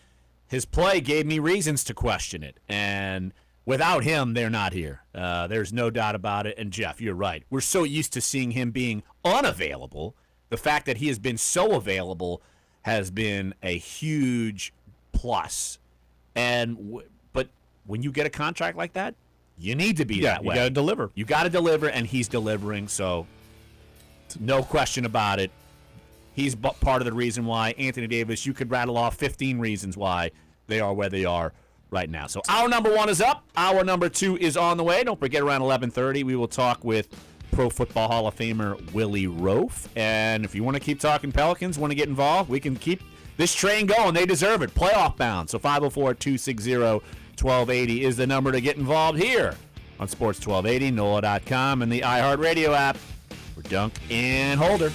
his play gave me reasons to question it. And without him, they're not here. There's no doubt about it. And, Jeff, you're right. We're so used to seeing him being unavailable. The fact that he has been so available has been a huge plus. But when you get a contract like that, you need to be that way. You got to deliver. You got to deliver, and he's delivering. So no question about it. He's part of the reason why Anthony Davis, you could rattle off 15 reasons why they are where they are right now. So hour number 1 is up. Hour number 2 is on the way. Don't forget, around 11:30, we will talk with Pro Football Hall of Famer Willie Roaf. And if you want to keep talking Pelicans, want to get involved, we can keep this train going. They deserve it. Playoff bound. So 504-260-1280 is the number to get involved here on Sports 1280, NOLA.com, and the iHeartRadio app for Dunc and Holder.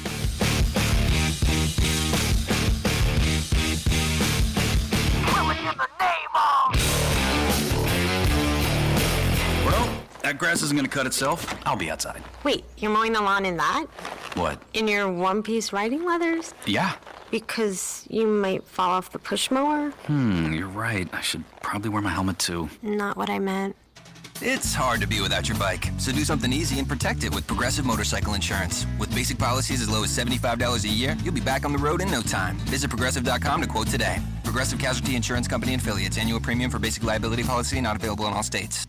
Well, that grass isn't going to cut itself. I'll be outside. Wait, you're mowing the lawn in that? What? In your one-piece riding leathers? Yeah. Because you might fall off the push mower? You're right. I should probably wear my helmet too. Not what I meant. It's hard to be without your bike, so do something easy and protect it with Progressive Motorcycle Insurance. With basic policies as low as $75 a year, you'll be back on the road in no time. Visit Progressive.com to quote today. Progressive Casualty Insurance Company and affiliates. Annual premium for basic liability policy not available in all states.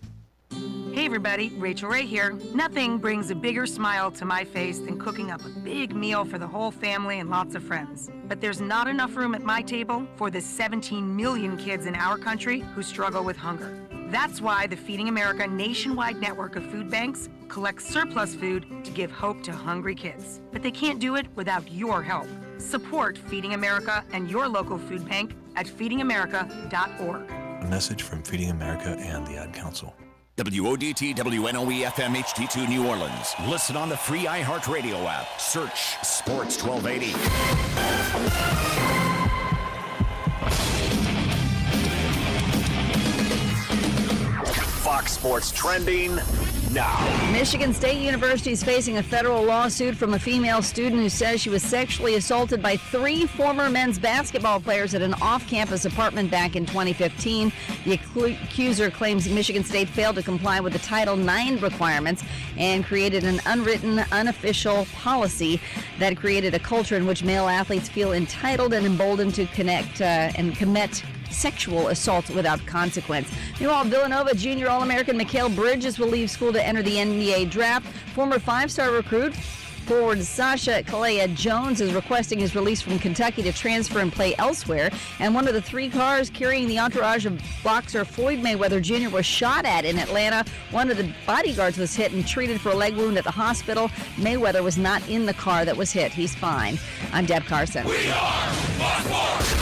Hey everybody, Rachel Ray here. Nothing brings a bigger smile to my face than cooking up a big meal for the whole family and lots of friends. But there's not enough room at my table for the 17 million kids in our country who struggle with hunger. That's why the Feeding America nationwide network of food banks collects surplus food to give hope to hungry kids. But they can't do it without your help. Support Feeding America and your local food bank at feedingamerica.org. A message from Feeding America and the Ad Council. WODT WNOE FM HD2 New Orleans. Listen on the free iHeartRadio app. Search Sports 1280. Fox Sports trending now. Michigan State University is facing a federal lawsuit from a female student who says she was sexually assaulted by 3 former men's basketball players at an off-campus apartment back in 2015. The accuser claims Michigan State failed to comply with the Title IX requirements and created an unwritten, unofficial policy that created a culture in which male athletes feel entitled and emboldened to connect and commit sexual assault without consequence. Meanwhile, Villanova junior All-American Mikal Bridges will leave school to enter the NBA draft. Former 5-star recruit forward Sasha Kalea Jones is requesting his release from Kentucky to transfer and play elsewhere. And one of the 3 cars carrying the entourage of boxer Floyd Mayweather Jr. was shot at in Atlanta. One of the bodyguards was hit and treated for a leg wound at the hospital. Mayweather was not in the car that was hit. He's fine. I'm Deb Carson. We are Fox.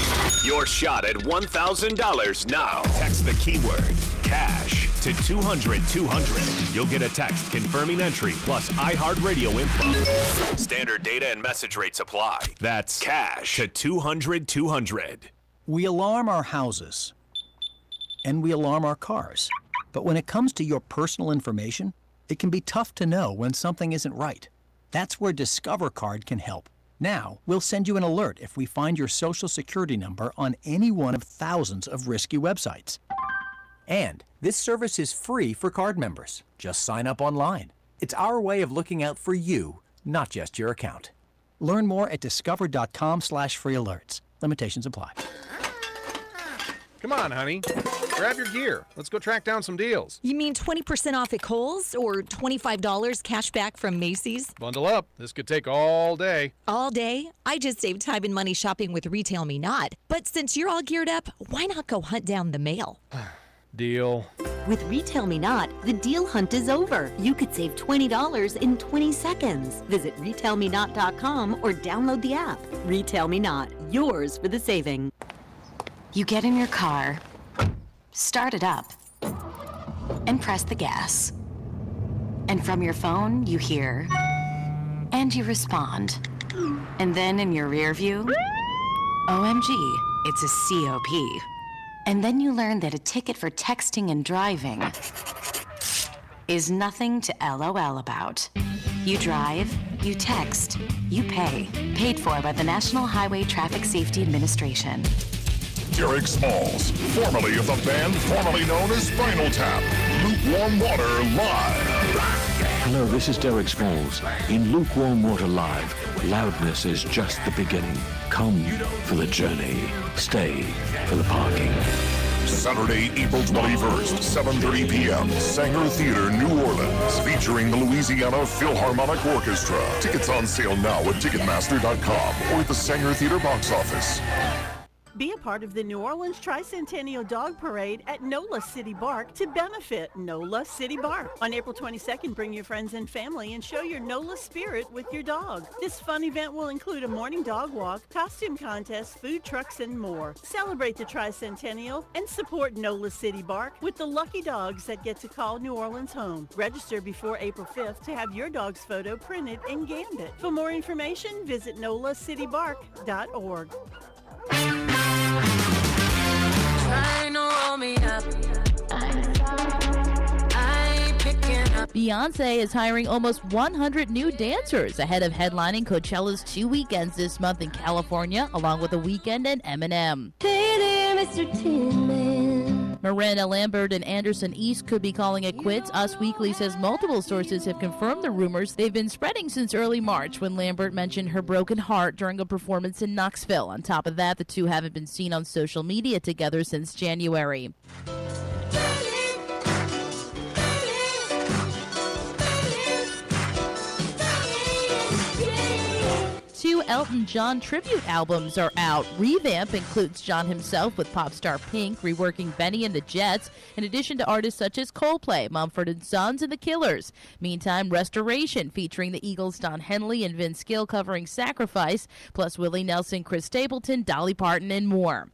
Your shot at $1,000 now. Text the keyword cash to 200-200. You'll get a text confirming entry plus iHeartRadio info. Standard data and message rates apply. That's cash to 200-200. We alarm our houses and we alarm our cars. But when it comes to your personal information, it can be tough to know when something isn't right. That's where Discover Card can help. Now, we'll send you an alert if we find your social security number on any one of thousands of risky websites. And this service is free for card members. Just sign up online. It's our way of looking out for you, not just your account. Learn more at discover.com/free alerts. Limitations apply. Come on, honey. Grab your gear. Let's go track down some deals. You mean 20% off at Kohl's or $25 cash back from Macy's? Bundle up. This could take all day. All day? I just saved time and money shopping with Retail Me Not. But since you're all geared up, why not go hunt down the mail? Deal. With Retail Me Not, the deal hunt is over. You could save $20 in 20 seconds. Visit RetailMeNot.com or download the app. Retail Me Not, yours for the saving. You get in your car, start it up, and press the gas. And from your phone, you hear, and you respond. And then in your rear view, OMG, it's a COP. And then you learn that a ticket for texting and driving is nothing to LOL about. You drive, you text, you pay. Paid for by the National Highway Traffic Safety Administration. Derek Smalls, formerly of the band formerly known as Spinal Tap, Lukewarm Water Live. Hello, this is Derek Smalls. In Lukewarm Water Live, loudness is just the beginning. Come for the journey. Stay for the parking. Saturday, April 21st, 7:30 p.m., Sanger Theater, New Orleans, featuring the Louisiana Philharmonic Orchestra. Tickets on sale now at Ticketmaster.com or at the Sanger Theater box office. Be a part of the New Orleans Tricentennial Dog Parade at NOLA City Bark to benefit NOLA City Bark. On April 22nd, bring your friends and family and show your NOLA spirit with your dog. This fun event will include a morning dog walk, costume contest, food trucks, and more. Celebrate the Tricentennial and support NOLA City Bark with the lucky dogs that get to call New Orleans home. Register before April 5th to have your dog's photo printed in Gambit. For more information, visit NOLACityBark.org. Beyonce is hiring almost 100 new dancers ahead of headlining Coachella's 2 weekends this month in California, along with a weekend in Eminem. Hey there, Mr. Tin Man. Miranda Lambert and Anderson East could be calling it quits. Us Weekly says multiple sources have confirmed the rumors. They've been spreading since early March when Lambert mentioned her broken heart during a performance in Knoxville. On top of that, the two haven't been seen on social media together since January. Elton John tribute albums are out. Revamp includes John himself with pop star Pink reworking Benny and the Jets, in addition to artists such as Coldplay, Mumford & Sons, and The Killers. Meantime, Restoration featuring the Eagles' Don Henley and Vince Gill covering Sacrifice, plus Willie Nelson, Chris Stapleton, Dolly Parton, and more.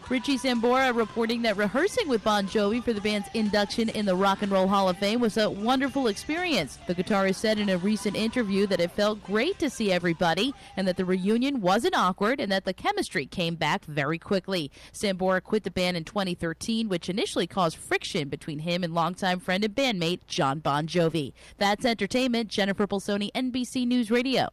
Richie Sambora reporting that rehearsing with Bon Jovi for the band's induction in the Rock and Roll Hall of Fame was a wonderful experience. The guitarist said in a recent interview that it felt great to see everybody and that the reunion wasn't awkward and that the chemistry came back very quickly. Sambora quit the band in 2013, which initially caused friction between him and longtime friend and bandmate John Bon Jovi. That's entertainment. Jennifer Pulsoni, NBC News Radio.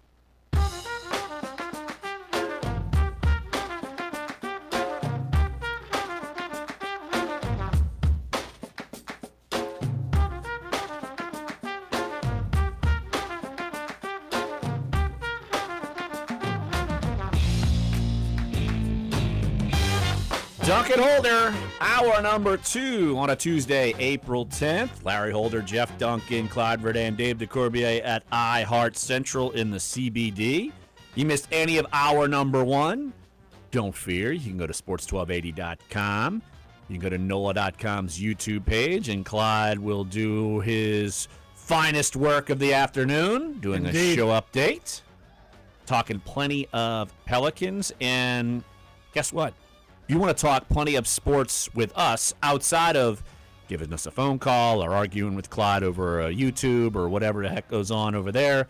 Dunc and Holder, hour number 2 on a Tuesday, April 10th. Larry Holder, Jeff Duncan, Clyde Verdane, Dave DeCorbier at iHeart Central in the CBD. You missed any of hour number 1? Don't fear. You can go to sports1280.com. You can go to NOLA.com's YouTube page, and Clyde will do his finest work of the afternoon, doing a show update, talking plenty of Pelicans, and guess what? You want to talk plenty of sports with us outside of giving us a phone call or arguing with Clyde over YouTube or whatever the heck goes on over there.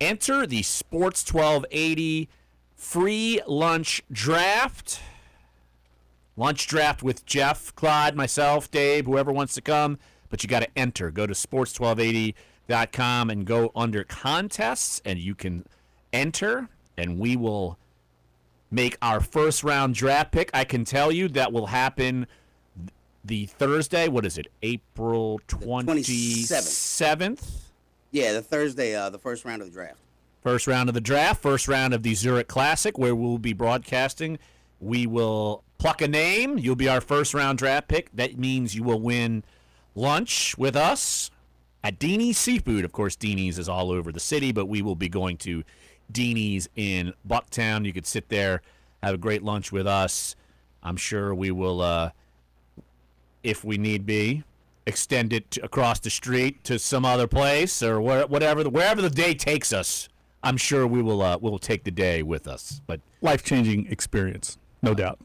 Enter the Sports 1280 free lunch draft. Lunch draft with Jeff, Clyde, myself, Dave, whoever wants to come. But you got to enter. Go to sports1280.com and go under contests, and you can enter, and we will make our first round draft pick. I can tell you that will happen the Thursday. What is it? April 27th? Yeah, the Thursday, the first round of the draft. First round of the draft, first round of the Zurich Classic, where we'll be broadcasting. We will pluck a name. You'll be our first round draft pick. That means you will win lunch with us at Deanie's Seafood. Of course, Deanie's is all over the city, but we will be going to Deanie's in Bucktown. You could sit there, have a great lunch with us. I'm sure we will, if we need be, extend it across the street to some other place or wherever the day takes us. I'm sure we will take the day with us. But life-changing experience, no doubt.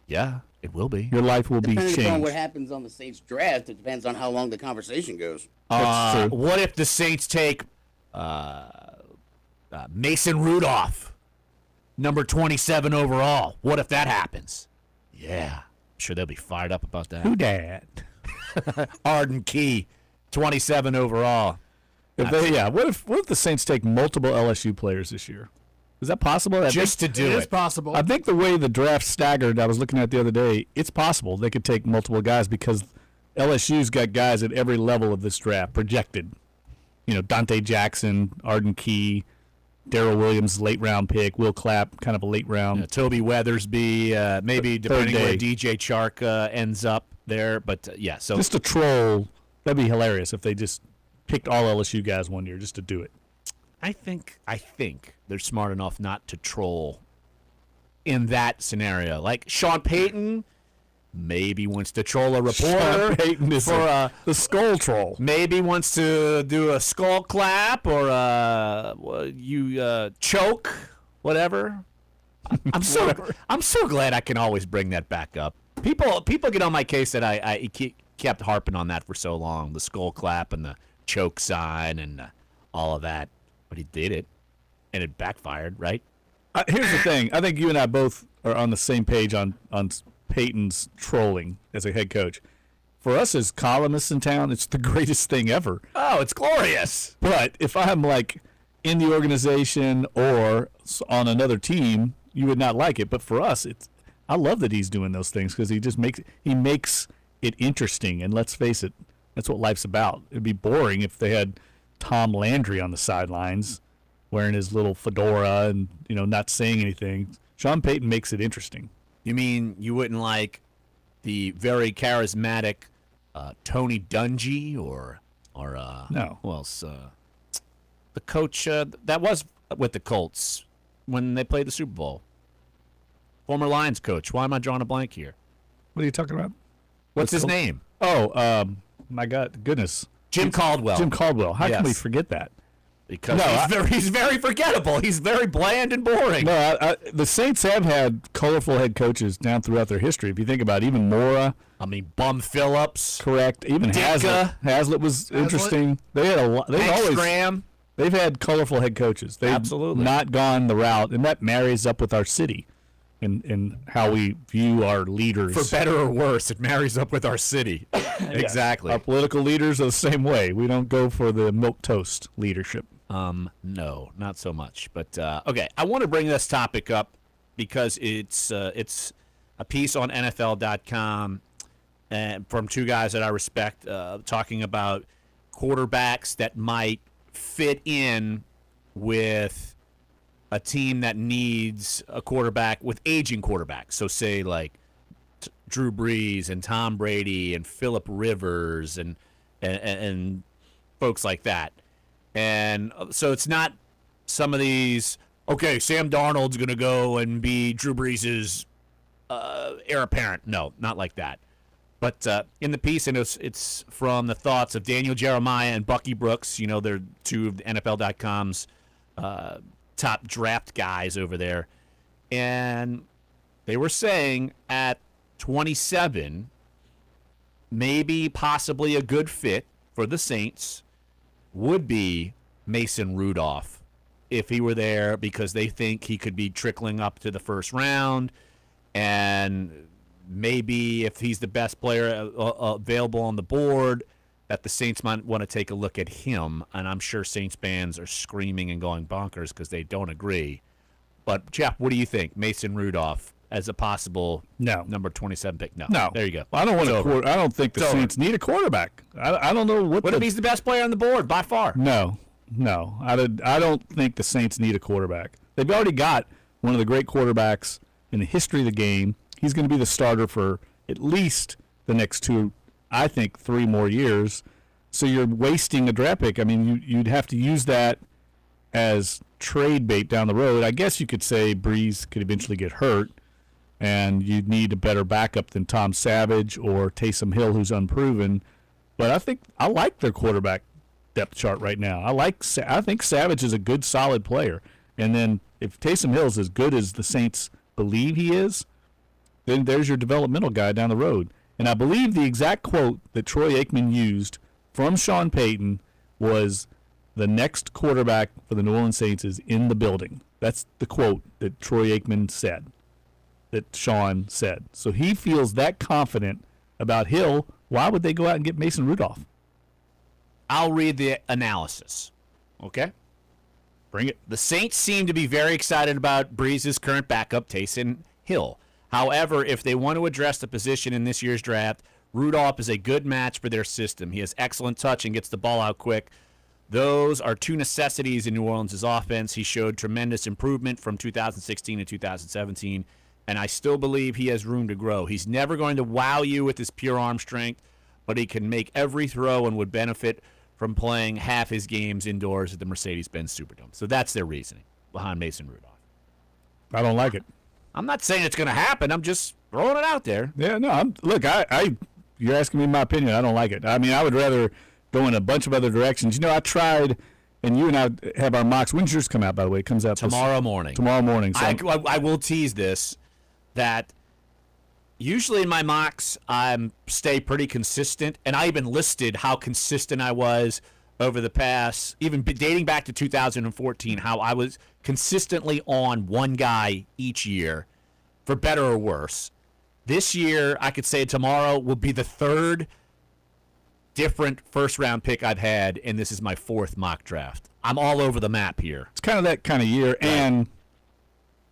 Yeah, it will be. Your life will be changed. Depending on what happens on the Saints draft, it depends on how long the conversation goes. That's true. What if the Saints take Mason Rudolph, number 27 overall? What if that happens? Yeah, I'm sure they'll be fired up about that. Who dat? Arden Key, 27 overall. What if the Saints take multiple LSU players this year? Is that possible? It is possible. I think the way the draft staggered, I was looking at the other day, it's possible they could take multiple guys because LSU's got guys at every level of this draft projected. You know, Dante Jackson, Arden Key, Darrell Williams, late round pick. Will Clapp, kind of a late round. Toby Weathersby, maybe depending where DJ Chark ends up there. But yeah, so just a troll. That'd be hilarious if they just picked all LSU guys one year just to do it. I think they're smart enough not to troll in that scenario. Like Sean Payton maybe wants to troll a reporter. Sean Payton is the skull troll. Maybe wants to do a skull clap or choke, whatever. I'm so glad I can always bring that back up. People get on my case that I kept harping on that for so long, the skull clap and the choke sign and all of that. But he did it, and it backfired, right? Here's the thing. I think you and I both are on the same page on Peyton's trolling as a head coach. For us as columnists in town, it's the greatest thing ever. Oh, it's glorious. But if I'm like in the organization or on another team, you would not like it. But for us, I love that he's doing those things because he makes it interesting. And let's face it, that's what life's about. It'd be boring if they had Tom Landry on the sidelines wearing his little fedora and not saying anything. Sean Payton makes it interesting. You mean you wouldn't like the very charismatic Tony Dungy or Or No. who else? The coach that was with the Colts when they played the Super Bowl. Former Lions coach. Why am I drawing a blank here? What are you talking about? What's his name? Oh, my God, goodness. Jim Caldwell. Jim Caldwell. How can we Yes. forget that? Because he's very forgettable. He's very bland and boring. No, the Saints have had colorful head coaches down throughout their history. If you think about it, even Mora. I mean, Bum Phillips. Correct. Even Ditka. Hazlitt was interesting. They had a lot. They've had colorful head coaches. They've Absolutely. not gone the route, and that marries up with our city and how we view our leaders. For better or worse, it marries up with our city. Exactly. Our political leaders are the same way. We don't go for the milquetoast leadership. No, not so much. But okay, I want to bring this topic up because it's a piece on NFL.com and from two guys that I respect, talking about quarterbacks that might fit in with a team that needs a quarterback with aging quarterbacks. So say like Drew Brees and Tom Brady and Phillip Rivers and folks like that. And so it's not some of these, okay, Sam Darnold's going to go and be Drew Brees' heir apparent. No, not like that. But in the piece, and it's from the thoughts of Daniel Jeremiah and Bucky Brooks. You know, they're two of the NFL.com's top draft guys over there. And they were saying at 27, maybe possibly a good fit for the Saints would be Mason Rudolph if he were there, because they think he could be trickling up to the first round, and maybe if he's the best player available on the board, that the Saints might want to take a look at him. And I'm sure Saints fans are screaming and going bonkers because they don't agree. But Jeff, what do you think? Mason Rudolph as a possible number 27 pick? No. There you go. I don't want I don't think the Saints need a quarterback. I don't know what if he's the best player on the board by far? No. I don't think the Saints need a quarterback. They've already got one of the great quarterbacks in the history of the game. He's going to be the starter for at least the next 2, I think 3 more years. So you're wasting a draft pick. I mean, you'd have to use that as trade bait down the road. I guess you could say Breeze could eventually get hurt, and you'd need a better backup than Tom Savage or Taysom Hill, who's unproven. But I like their quarterback depth chart right now. I think Savage is a good, solid player. And then if Taysom Hill is as good as the Saints believe he is, then there's your developmental guy down the road. And I believe the exact quote that Troy Aikman used from Sean Payton was, the next quarterback for the New Orleans Saints is in the building. That's the quote that Troy Aikman said, that Sean said. So he feels that confident about Hill. Why would they go out and get Mason Rudolph? I'll read the analysis. Okay? Bring it. The Saints seem to be very excited about Breeze's current backup, Taysom Hill. However, if they want to address the position in this year's draft, Rudolph is a good match for their system. He has excellent touch and gets the ball out quick. Those are two necessities in New Orleans' offense. He showed tremendous improvement from 2016 to 2017, and I still believe he has room to grow. He's never going to wow you with his pure arm strength, but he can make every throw and would benefit from playing half his games indoors at the Mercedes-Benz Superdome. So that's their reasoning behind Mason Rudolph. I don't like it. I'm not saying it's going to happen. I'm just throwing it out there. Yeah, no. You're asking me my opinion. I don't like it. I mean, I would rather go in a bunch of other directions. You know, I tried, and you and I have our mocks. When's yours come out, by the way? It comes out tomorrow morning. Tomorrow morning. So I will tease this, that usually in my mocks, I stay pretty consistent, and I even listed how consistent I was over the past, even dating back to 2014, how I was consistently on one guy each year, for better or worse. This year, I could say tomorrow will be the third different first-round pick I've had, and this is my 4th mock draft. I'm all over the map here. It's kind of that kind of year, and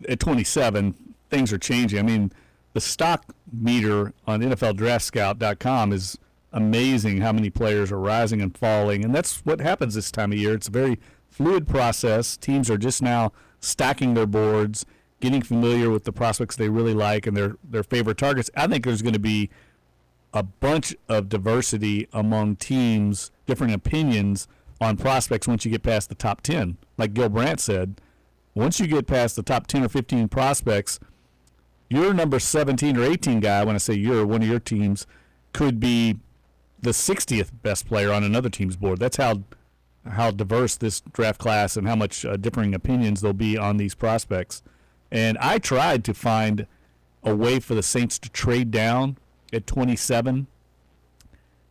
at 27, things are changing. I mean, the stock meter on NFLDraftScout.com is amazing how many players are rising and falling, and that's what happens this time of year. It's a very fluid process. Teams are just now stacking their boards, getting familiar with the prospects they really like and their favorite targets. I think there's going to be a bunch of diversity among teams, different opinions on prospects once you get past the top 10. Like Gil Brandt said, once you get past the top 10 or 15 prospects, your number 17 or 18 guy, when I say one of your teams, could be the 60th best player on another team's board. That's how diverse this draft class and how much differing opinions there'll be on these prospects. And I tried to find a way for the Saints to trade down at 27,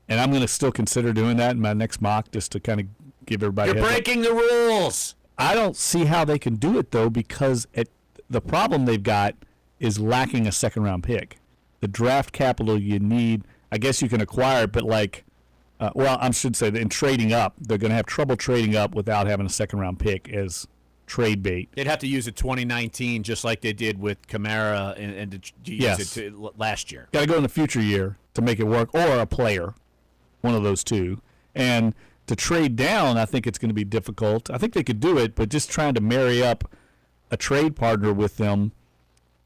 and I'm going to still consider doing that in my next mock just to kind of give everybody. You're breaking the rules. I don't see how they can do it, though, because the problem they've got is lacking a second-round pick. The draft capital you need, I guess you can acquire it, but I should say that in trading up, they're going to have trouble trading up without having a second-round pick as trade bait. They'd have to use it 2019 just like they did with Kamara and use it last year. Got to go in the future year to make it work, or a player, one of those two. And to trade down, I think it's going to be difficult. I think they could do it, but just trying to marry up a trade partner with them,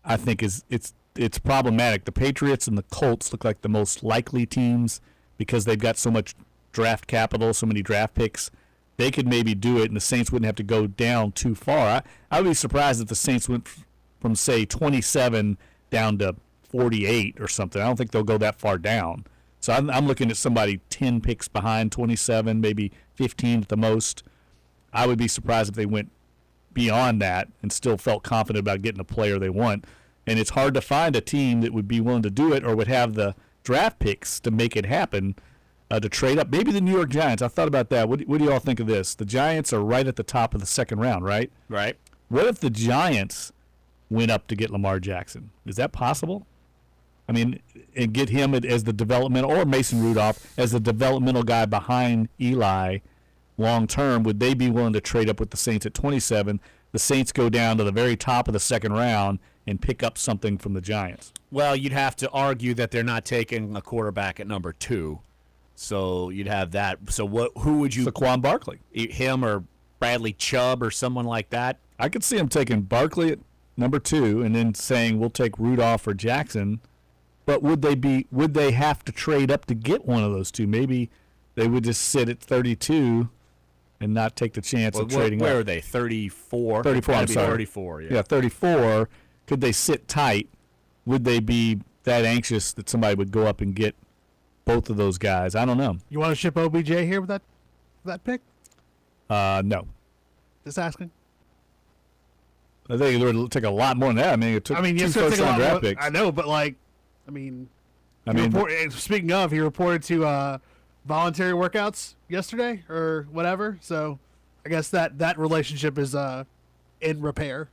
I think it's problematic. The Patriots and the Colts look like the most likely teams because they've got so much draft capital, so many draft picks. They could maybe do it, and the Saints wouldn't have to go down too far. I would be surprised if the Saints went from, say, 27 down to 48 or something. I don't think they'll go that far down. So I'm looking at somebody 10 picks behind 27, maybe 15 at the most. I would be surprised if they went beyond that and still felt confident about getting a player they want. And it's hard to find a team that would be willing to do it or would have the draft picks to make it happen. To trade up. Maybe the New York Giants. I thought about that. What do you all think of this? The Giants are right at the top of the second round, right? Right. What if the Giants went up to get Lamar Jackson? Is that possible? I mean, and get him as the developmental, or Mason Rudolph as the developmental guy behind Eli long term. Would they be willing to trade up with the Saints at 27? The Saints go down to the very top of the second round and pick up something from the Giants. Well, you'd have to argue that they're not taking a quarterback at number 2. So you'd have that. So who would you? Saquon Barkley. Him or Bradley Chubb or someone like that? I could see him taking Barkley at number 2 and then saying we'll take Rudolph or Jackson. But would they have to trade up to get one of those two? Maybe they would just sit at 32 and not take the chance of trading up. Where are they? 34? 34, I'm sorry. 34, yeah. Yeah, 34. Could they sit tight? Would they be that anxious that somebody would go up and get both of those guys? I don't know. You want to ship OBJ here with that pick? No. Just asking. I think it would take a lot more than that. I mean, it took two first-round draft picks. I know, but speaking of, he reported to voluntary workouts yesterday or whatever. So I guess that relationship is in repair.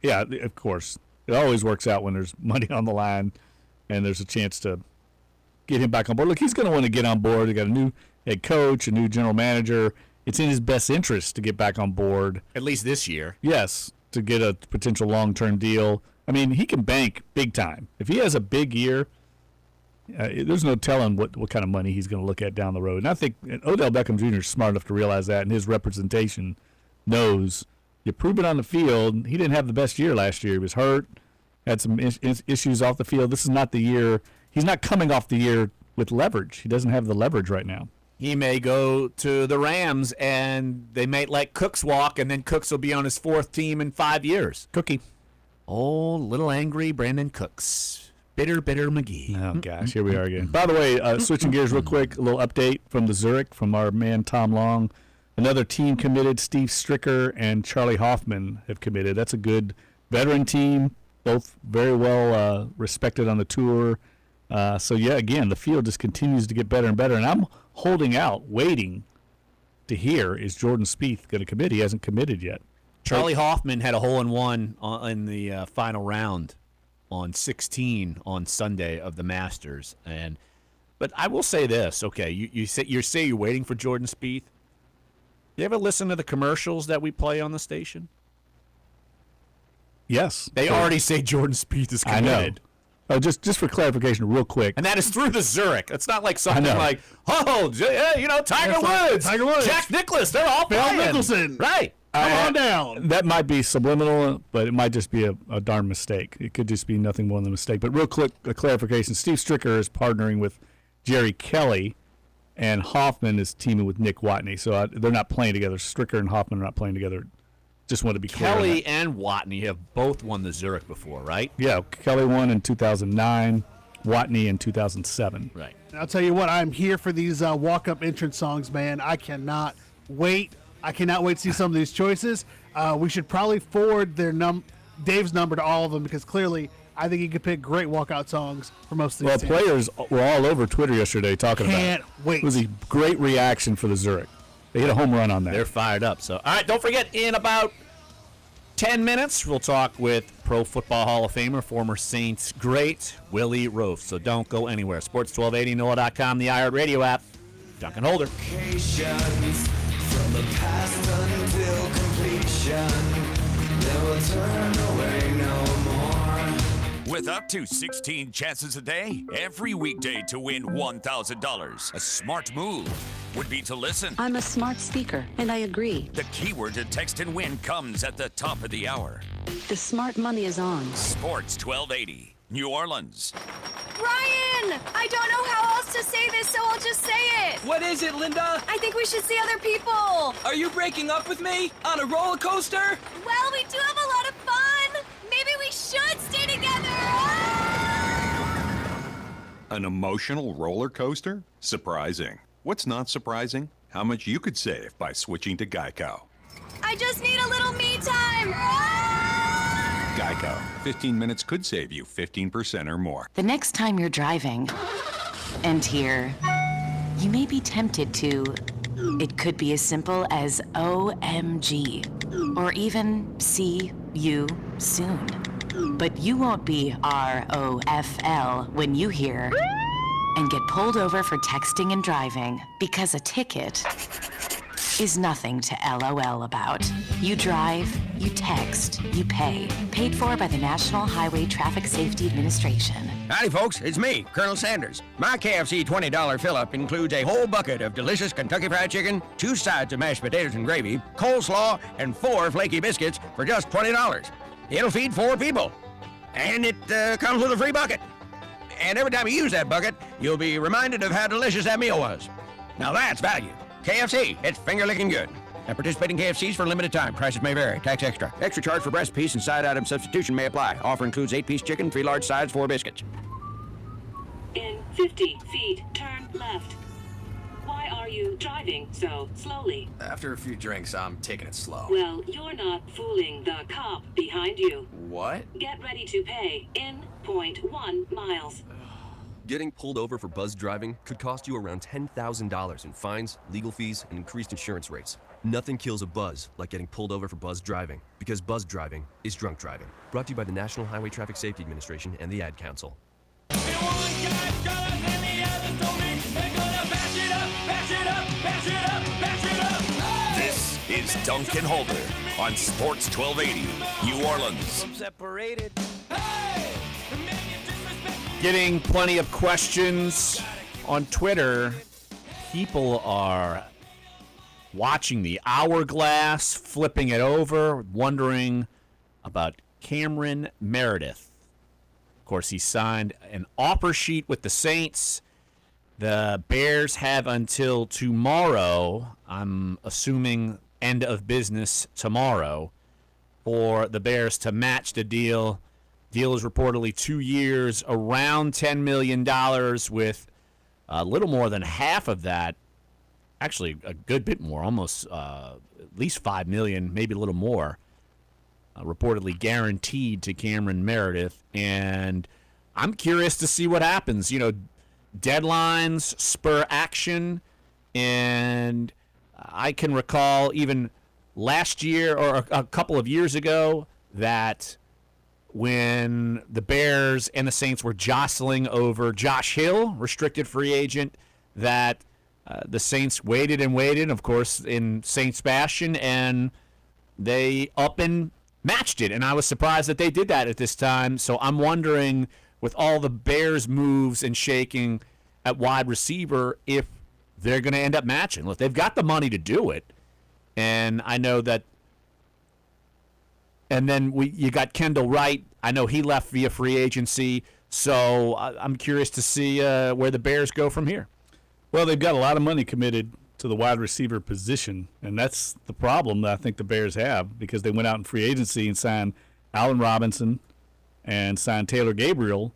Yeah, of course. It always works out when there's money on the line and there's a chance to get him back on board. Look, he's going to want to get on board. They got a new head coach, a new general manager. It's in his best interest to get back on board. At least this year. Yes, to get a potential long-term deal. I mean, he can bank big time. If he has a big year, there's no telling what kind of money he's going to look at down the road. And I think Odell Beckham Jr. is smart enough to realize that, and his representation knows you prove it on the field. He didn't have the best year last year. He was hurt, had some issues off the field. This is not the year. He's not coming off the year with leverage. He doesn't have the leverage right now. He may go to the Rams, and they may let Cooks walk, and then Cooks will be on his 4th team in 5 years. Cookie. Oh, little angry Brandon Cooks. Bitter McGee. Oh, gosh, here we are again. By the way, switching gears real quick, a little update from the Zurich, from our man Tom Long. Another team committed. Steve Stricker and Charlie Hoffman have committed. That's a good veteran team, both very well respected on the tour. So, yeah, again, the field just continues to get better and better. And I'm holding out, waiting to hear, is Jordan Spieth going to commit? He hasn't committed yet. Charlie Hoffman had a hole-in-one in the final round on 16 on Sunday of the Masters. But I will say this, okay, you say you're waiting for Jordan Spieth. You ever listen to the commercials that we play on the station? Yes. They already say Jordan Spieth is committed. I know. Oh, just for clarification, real quick. And that is through the Zurich. It's not like something like, Tiger Woods, Jack Nicklaus, they're all playing. Phil Mickelson. Right. Come on down. That might be subliminal, but it might just be a darn mistake. It could just be nothing more than a mistake. But real quick, a clarification. Steve Stricker is partnering with Jerry Kelly, and Hoffman is teaming with Nick Watney. So they're not playing together. Stricker and Hoffman are not playing together. Just want to be clear. Kelly and Watney have both won the Zurich before, right? Yeah, Kelly won in 2009, Watney in 2007. Right. And I'll tell you what, I'm here for these walk-up entrance songs, man. I cannot wait. I cannot wait to see some of these choices. We should probably forward Dave's number to all of them because clearly I think he could pick great walkout songs for most of these teams. Players were all over Twitter yesterday talking about it. Can't wait. It was a great reaction for the Zurich. They hit a home run on that. They're fired up. So, all right, don't forget, in about 10 minutes, we'll talk with Pro Football Hall of Famer, former Saints great, Willie Roaf. So don't go anywhere. Sports 1280, NOLA.com, the iHeartRadio app. Dunc and Holder. From the past until completion, never turn away no more. With up to 16 chances a day, every weekday to win $1,000. A smart move would be to listen. I'm a smart speaker, and I agree. The keyword to text and win comes at the top of the hour. The smart money is on. Sports 1280, New Orleans. Ryan! I don't know how else to say this, so I'll just say it. What is it, Linda? I think we should see other people. Are you breaking up with me? On a roller coaster? Well, we do have a lot of fun. Maybe we should stay together. An emotional roller coaster? Surprising. What's not surprising? How much you could save by switching to Geico. I just need a little me time. Geico. 15 minutes could save you 15% or more. The next time you're driving and here, you may be tempted to. It could be as simple as OMG, or even see you soon. But you won't be ROFL when you hear and get pulled over for texting and driving, because a ticket is nothing to LOL about. You drive, you text, you pay. Paid for by the National Highway Traffic Safety Administration. Howdy, folks. It's me, Colonel Sanders. My KFC $20 fill-up includes a whole bucket of delicious Kentucky Fried Chicken, 2 sides of mashed potatoes and gravy, coleslaw, and 4 flaky biscuits for just $20. It'll feed 4 people. And it comes with a free bucket. And every time you use that bucket, you'll be reminded of how delicious that meal was. Now that's value. KFC, it's finger-licking good. And participating KFCs for a limited time. Prices may vary. Tax extra. Extra charge for breast piece and side item substitution may apply. Offer includes 8-piece chicken, 3 large sides, 4 biscuits. In 50 feet, turn left. Why are you driving so slowly? After a few drinks, I'm taking it slow. Well, you're not fooling the cop behind you. What? Get ready to pay in 0.1 miles. Getting pulled over for buzz driving could cost you around $10,000 in fines, legal fees, and increased insurance rates. Nothing kills a buzz like getting pulled over for buzz driving, because buzz driving is drunk driving. Brought to you by the National Highway Traffic Safety Administration and the Ad Council. This is Dunc and Holder on Sports 1280, New Orleans. Getting plenty of questions on Twitter. People are watching the hourglass, flipping it over, wondering about Cameron Meredith. Of course, he signed an offer sheet with the Saints. The Bears have until tomorrow, I'm assuming end of business tomorrow, for the Bears to match the deal. Deal is reportedly 2 years, around $10 million, with a little more than half of that, actually a good bit more, almost at least $5 million, maybe a little more, reportedly guaranteed to Cameron Meredith. And I'm curious to see what happens. You know, deadlines spur action, and I can recall even last year or a couple of years ago that when the Bears and the Saints were jostling over Josh Hill, restricted free agent, that the Saints waited and waited, of course, in Saints fashion, and they up and matched it. And I was surprised that they did that at this time. So I'm wondering, with all the Bears moves and shaking at wide receiver, if they're going to end up matching. Look, they've got the money to do it. And I know that And then you got Kendall Wright. I know he left via free agency. So I'm curious to see where the Bears go from here. Well, they've got a lot of money committed to the wide receiver position, and that's the problem that I think the Bears have, because they went out in free agency and signed Allen Robinson and signed Taylor Gabriel.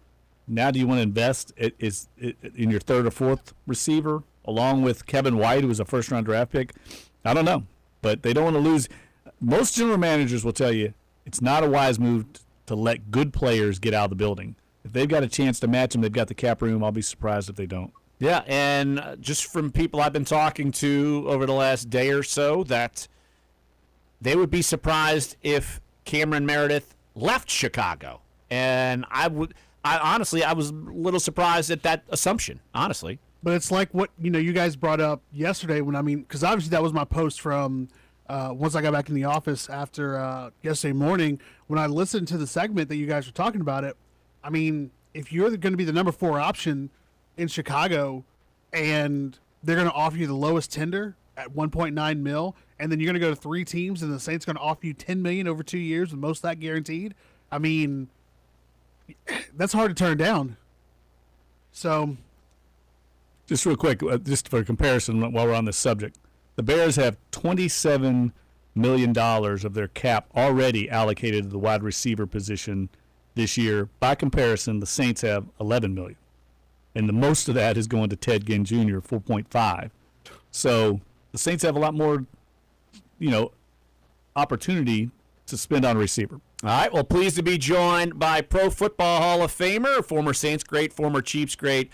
Now do you want to invest in your third or fourth receiver along with Kevin White, who was a first-round draft pick? I don't know, but they don't want to lose. Most general managers will tell you it's not a wise move to let good players get out of the building. If they've got a chance to match them, they've got the cap room. I'll be surprised if they don't. Yeah, and just from people I've been talking to over the last day or so, that they would be surprised if Cameron Meredith left Chicago. And I honestly, I was a little surprised at that assumption, honestly. But it's like what you guys brought up yesterday because obviously that was my post from once I got back in the office after yesterday morning when I listened to the segment that you guys were talking about it. I mean, if you're going to be the number 4 option in Chicago and they're going to offer you the lowest tender at $1.9 million, and then you're going to go to 3 teams and the Saints going to offer you $10 million over 2 years with most of that guaranteed, I mean, that's hard to turn down. So just real quick, just for comparison while we're on this subject, the Bears have $27 million of their cap already allocated to the wide receiver position this year. By comparison, the Saints have $11 million. And the most of that is going to Ted Ginn Jr., 4.5. So the Saints have a lot more, opportunity to spend on a receiver. All right, well, pleased to be joined by Pro Football Hall of Famer, former Saints great, former Chiefs great,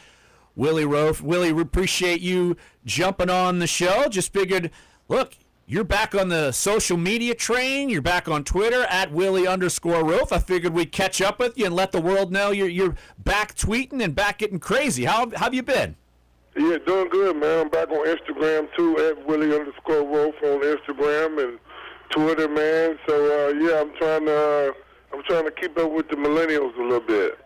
Willie Roaf. Willie, we appreciate you jumping on the show. Just figured, look, you're back on the social media train. You're back on Twitter at Willie_Roaf. I figured we'd catch up with you and let the world know you're back tweeting and back getting crazy. How have you been? Yeah, doing good, man. I'm back on Instagram, too, at Willie_Roaf on Instagram and Twitter, man. So, yeah, I'm trying to keep up with the millennials a little bit.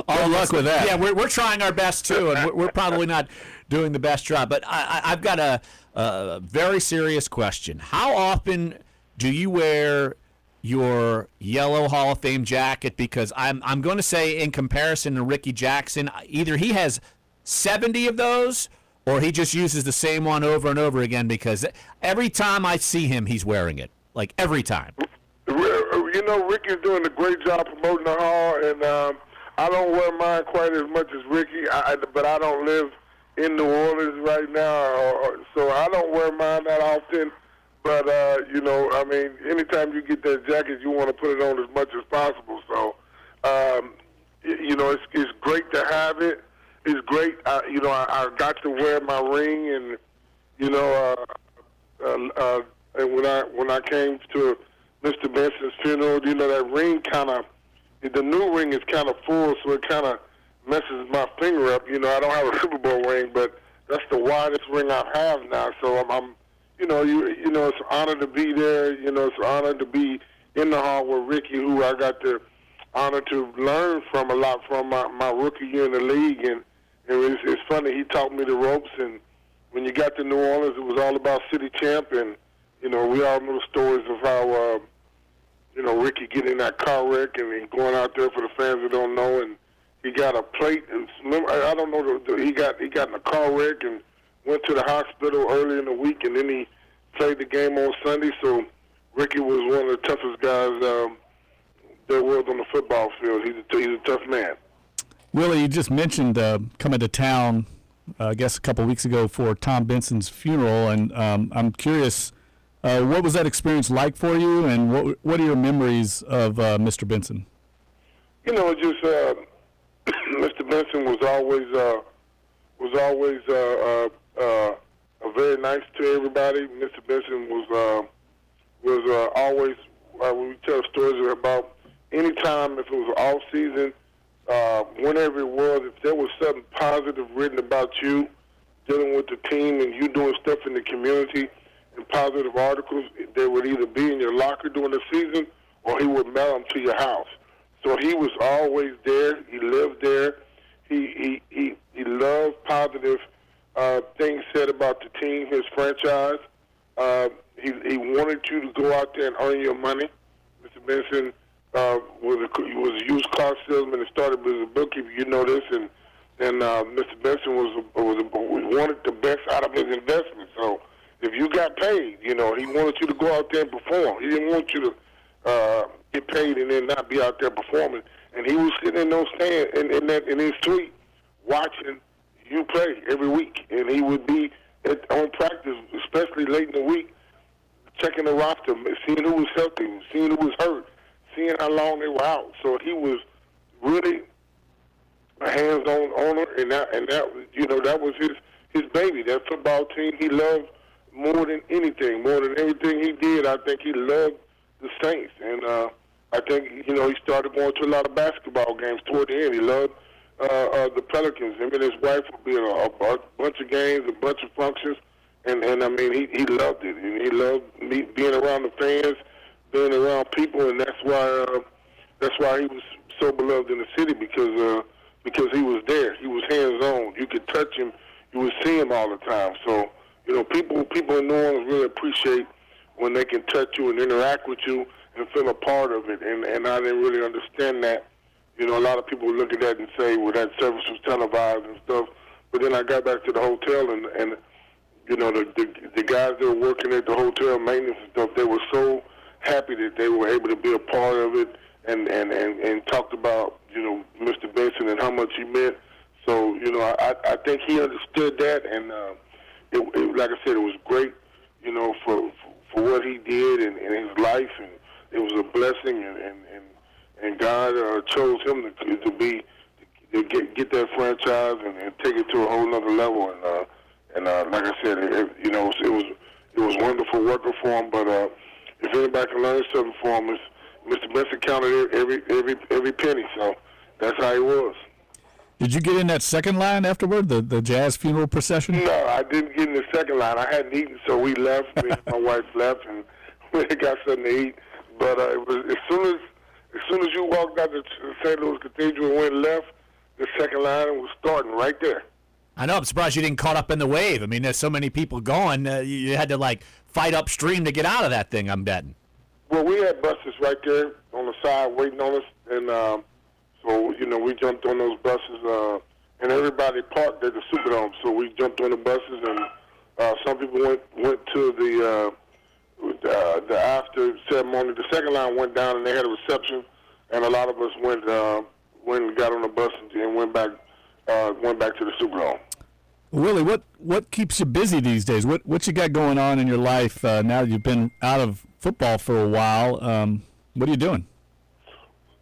All luck with that. Yeah, we're trying our best, too, and we're probably not doing the best job. But I've got a very serious question. How often do you wear your yellow Hall of Fame jacket? Because I'm going to say, in comparison to Ricky Jackson, either he has 70 of those or he just uses the same one over and over again, because every time I see him, he's wearing it. Like, every time. Ricky's doing a great job promoting the Hall, and I don't wear mine quite as much as Ricky, but I don't live in New Orleans right now, so I don't wear mine that often. But, anytime you get that jacket, you want to put it on as much as possible. So, it's great to have it. It's great. I got to wear my ring, and, and when I came to Mr. Benson's funeral, that ring the new ring is kind of full, so it kind of messes my finger up. I don't have a Super Bowl ring, but that's the widest ring I have now. So I'm it's an honor to be there. It's an honor to be in the Hall with Ricky, who I got the honor to learn from a lot from my rookie year in the league. And it's funny, he taught me the ropes. And when you got to New Orleans, it was all about City Champ. And, we all know the stories of how, Ricky getting in that car wreck and going out there for the fans who don't know. And he got a plate. And I don't know, he got in a car wreck and went to the hospital early in the week, and then he played the game on Sunday. So Ricky was one of the toughest guys there was on the football field. He's a tough man. Willie, you just mentioned coming to town, I guess a couple of weeks ago for Tom Benson's funeral, and I'm curious, what was that experience like for you, and what are your memories of Mr. Benson? Mr. Benson was always very nice to everybody. Mr. Benson was always, when we tell stories about any time, if it was off season, whenever it was, if there was something positive written about you, dealing with the team and you doing stuff in the community and positive articles, they would either be in your locker during the season or he would mail them to your house. So he was always there. He lived there. He loved positive things said about the team, his franchise. He wanted you to go out there and earn your money. Mr. Benson was a used car salesman and started as a bookkeeper. You know this, and Mr. Benson wanted the best out of his investment. So if you got paid, he wanted you to go out there and perform. He didn't want you to get paid and then not be out there performing. And he was sitting in those stands in his suite watching you play every week, and he would be on practice, especially late in the week, checking the roster, seeing who was healthy, seeing who was hurt, seeing how long they were out. So he was really a hands-on owner, and that was his baby. That football team he loved more than anything, more than everything he did. I think he loved the Saints, and I think he started going to a lot of basketball games toward the end. He loved the Pelicans. Him and his wife would be at a bunch of games, a bunch of functions, and I mean he loved it, and he loved being around the fans, being around people, and that's why he was so beloved in the city because he was there. He was hands-on. You could touch him. You would see him all the time. So people in New Orleans really appreciate when they can touch you and interact with you and feel a part of it. And I didn't really understand that. A lot of people look at that and say, well, that service was televised and stuff. But then I got back to the hotel, and the guys that were working at the hotel, maintenance and stuff, they were so happy that they were able to be a part of it and talked about, Mr. Benson and how much he meant. So, I think he understood that, and like I said, it was great, for what he did in his life, and it was a blessing, and God chose him to get that franchise and take it to a whole nother level, and like I said, it was wonderful working for him. But if anybody can learn something from him, Mr. Benson counted every penny. So that's how he was. Did you get in that second line afterward, the jazz funeral procession? No, I didn't get in the second line. I hadn't eaten, so we left. Me and my wife left, and we got something to eat. But it was as soon as you walked out the St. Louis Cathedral and went left, the second line was starting right there. I know. I'm surprised you didn't caught up in the wave. I mean, there's so many people going. You had to fight upstream to get out of that thing, I'm betting. Well, we had buses right there on the side waiting on us, and so we jumped on those buses, and everybody parked at the Superdome. So we jumped on the buses, and some people went to the after ceremony. The second line went down, and they had a reception, and a lot of us went and got on the bus and went back to the Superdome. Willie, what keeps you busy these days? What you got going on in your life now that you've been out of football for a while? What are you doing?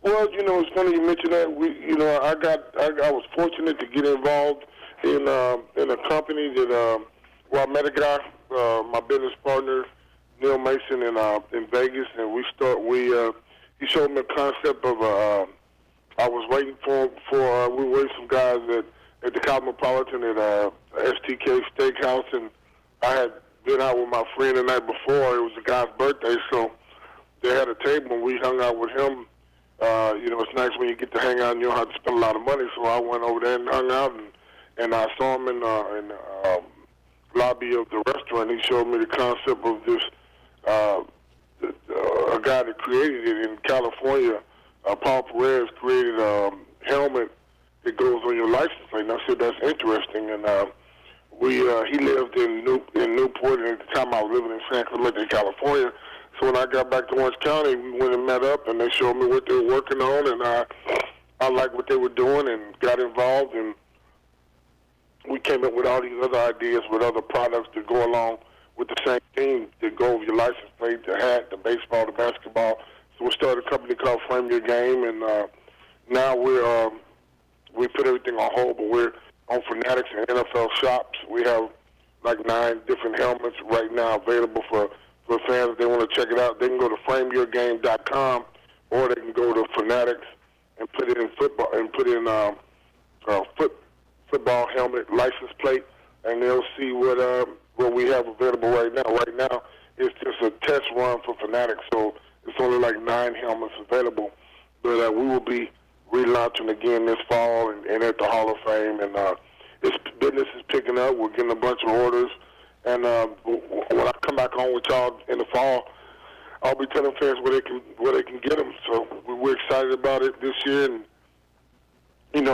Well, it's funny you mentioned that. I was fortunate to get involved in a company that I met a guy, my business partner Neil Mason in Vegas, and he showed me a concept of I was waiting we were waiting some guys at the Cosmopolitan at STK Steakhouse, and I had been out with my friend the night before. It was the guy's birthday, so they had a table, and we hung out with him. It's nice when you get to hang out and you don't have to spend a lot of money, so I went over there and hung out, and I saw him in the lobby of the restaurant. He showed me the concept of this, a guy that created it in California, Paul Perez, created a helmet that goes on your license plate. And I said, that's interesting. And he lived in Newport, and at the time I was living in San Clemente, California. So when I got back to Orange County, we went and met up, and they showed me what they were working on, and I liked what they were doing and got involved, and we came up with all these other ideas with other products to go along with the same theme that go with your license plate, the hat, the baseball, the basketball. So we started a company called Frame Your Game, and now we put everything on hold, but we're on Fanatics and NFL shops. We have 9 different helmets right now available for fans if they want to check it out. They can go to frameyourgame.com, or they can go to Fanatics and put in football and put in football helmet license plate, and they'll see what we have available right now. Right now, it's just a test run for Fanatics, so it's only 9 helmets available. But we will be relaunching again this fall and at the Hall of Fame, and business is picking up. We're getting a bunch of orders. And when I come back on with y'all in the fall, I'll be telling fans where they can get them. So we're excited about it this year, and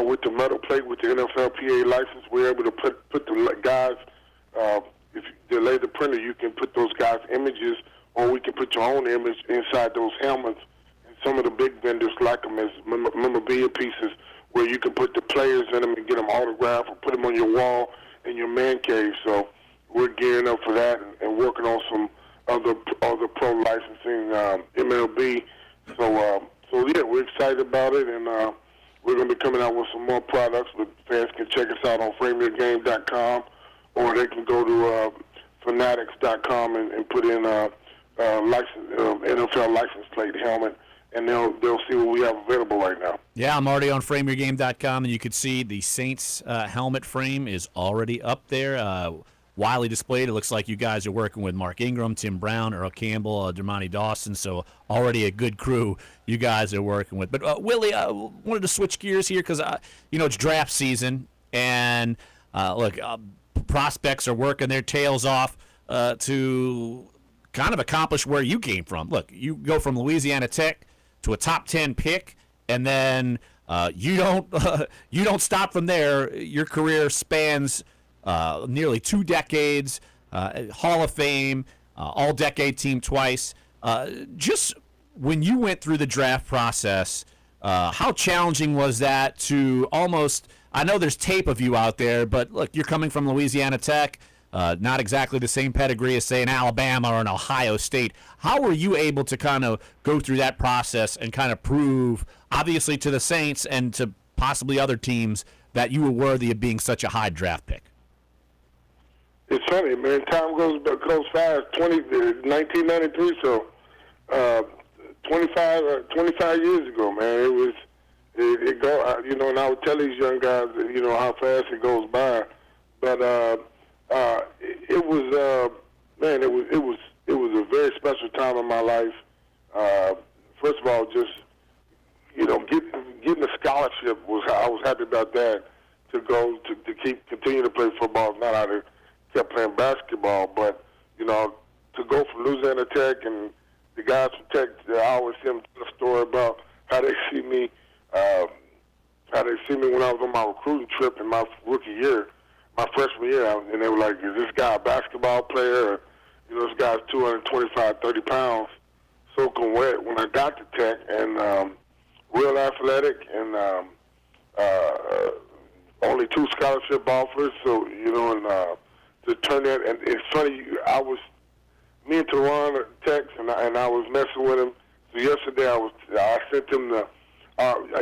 with the metal plate, with the NFLPA license, we're able to put the guys. If you delay the printer, you can put those guys' images, or we can put your own image inside those helmets. And some of the big vendors like them as memorabilia pieces, where you can put the players in them and get them autographed, or put them on your wall in your man cave. So we're gearing up for that and working on some other pro licensing, MLB. So yeah, we're excited about it, and we're going to be coming out with some more products. But fans can check us out on FrameYourGame.com, or they can go to Fanatics.com and put in NFL license plate helmet, and they'll see what we have available right now. Yeah, I'm already on FrameYourGame.com, and you can see the Saints helmet frame is already up there. Widely displayed. It looks like you guys are working with Mark Ingram, Tim Brown, Earl Campbell, Dermontti Dawson, so already a good crew you guys are working with. But, Willie, I wanted to switch gears here because, it's draft season, and, prospects are working their tails off to kind of accomplish where you came from. Look, you go from Louisiana Tech to a top 10 pick, and then you don't stop from there. Your career spans nearly 2 decades, Hall of Fame, all-decade team twice. Just when you went through the draft process, how challenging was that to almost – I know there's tape of you out there, but, look, you're coming from Louisiana Tech, not exactly the same pedigree as, say, an Alabama or an Ohio State. How were you able to kind of go through that process and kind of prove, obviously to the Saints and to possibly other teams, that you were worthy of being such a high draft pick? It's funny, man. Time goes fast. 1993, so 25 years ago, man. It go. And I would tell these young guys, how fast it goes by. But it was, man. It was a very special time in my life. First of all, just getting a scholarship I was happy about that. To go to continue to play football, not out of kept playing basketball, but, to go from Louisiana Tech, and the guys from Tech, I always see them tell a story about how they see me when I was on my recruiting trip in my rookie year, my freshman year, and they were like, is this guy a basketball player? Or, this guy's 225, 30 pounds, soaking wet when I got to Tech, and real athletic, and only 2 scholarship offers, so, to turn that, and it's funny, me and Teron text, and I was messing with him. So yesterday I sent him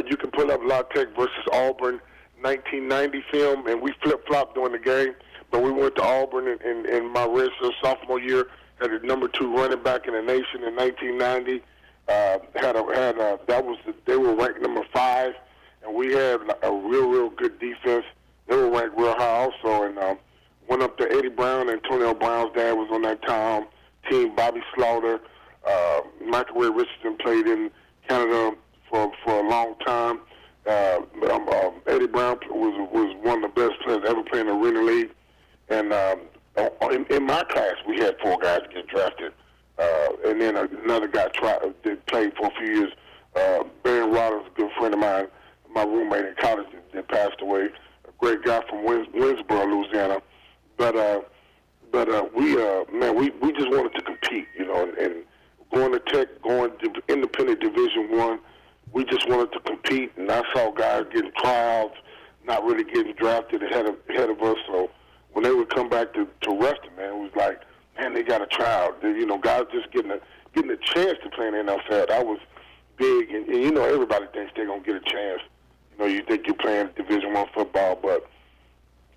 you can pull up La Tech versus Auburn 1990 film, and we flip-flopped during the game, but we went to Auburn in my redshirt sophomore year, had a number 2 running back in the nation in 1990, they were ranked number 5, and we had a real good defense. They were ranked real high also, and went up to Eddie Brown. Antonio Brown's dad was on that team. Bobby Slaughter, Michael Ray Richardson played in Canada for a long time. Eddie Brown was one of the best players ever played in the Arena League. And in my class, we had 4 guys get drafted. And then another guy played for a few years. Barry Rodgers, a good friend of mine, my roommate in college that passed away. A great guy from Winsboro, Louisiana. But we just wanted to compete, and going to Tech, going to independent Division I, we just wanted to compete, and I saw guys getting tryouts, not really getting drafted ahead of us. So when they would come back to Ruston, man, it was like, man, they got a tryout. Guys just getting a chance to play in the NFL. That was big, and everybody thinks they're gonna get a chance. You think you're playing Division I football, but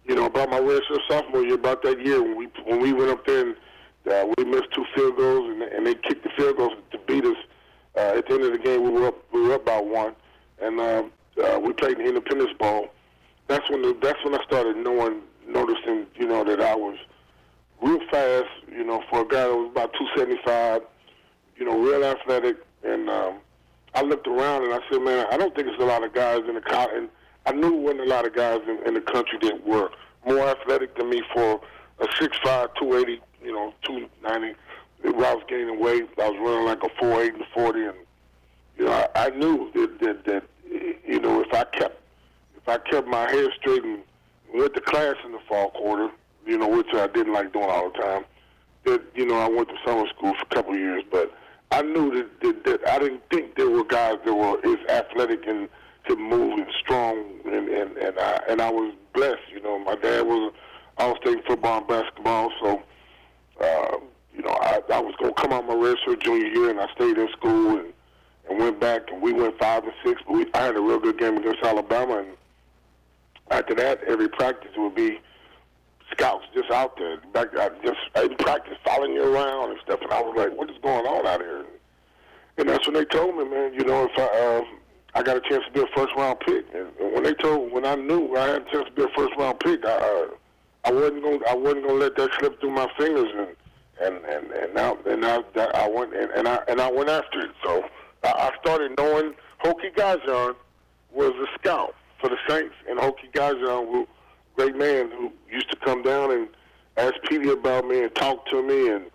about my redshirt sophomore year, about that year when we went up there and we missed 2 field goals, and they kicked the field goals to beat us. At the end of the game, we were up by 1, and we played in the Independence Bowl. That's when I started noticing, that I was real fast, for a guy that was about 275, real athletic, and I looked around and I said, man, I don't think there's a lot of guys in the country, and I knew there wasn't a lot of guys in the country that were more athletic than me for a 6'5", 280, 290. I was gaining weight. I was running like a 4.8 and 40, and you know, I knew that you know, if I kept my head straight and went to class in the fall quarter, you know, which I didn't like doing all the time, that, you know, I went to summer school for a couple of years, but I knew that I didn't think there were guys that were as athletic and could move and strong, and I was blessed. You know, my dad was all-state football and basketball, so you know, I was going to come out my redshirt junior year, and I stayed in school and went back, and we went 5-6. But I had a real good game against Alabama, and after that, every practice would be scouts just out there. In practice, following you around and stuff. And I was like, what is going on out here? And that's when they told me, man, you know, if I got a chance to be a first-round pick. And when I knew I had a chance to be a first-round pick, I wasn't going to let that slip through my fingers. And now I went after it. So I started knowing Hokie Gajan was a scout for the Saints, and Hokie Gajan, who great man, who used to come down and ask Petey about me and talk to me and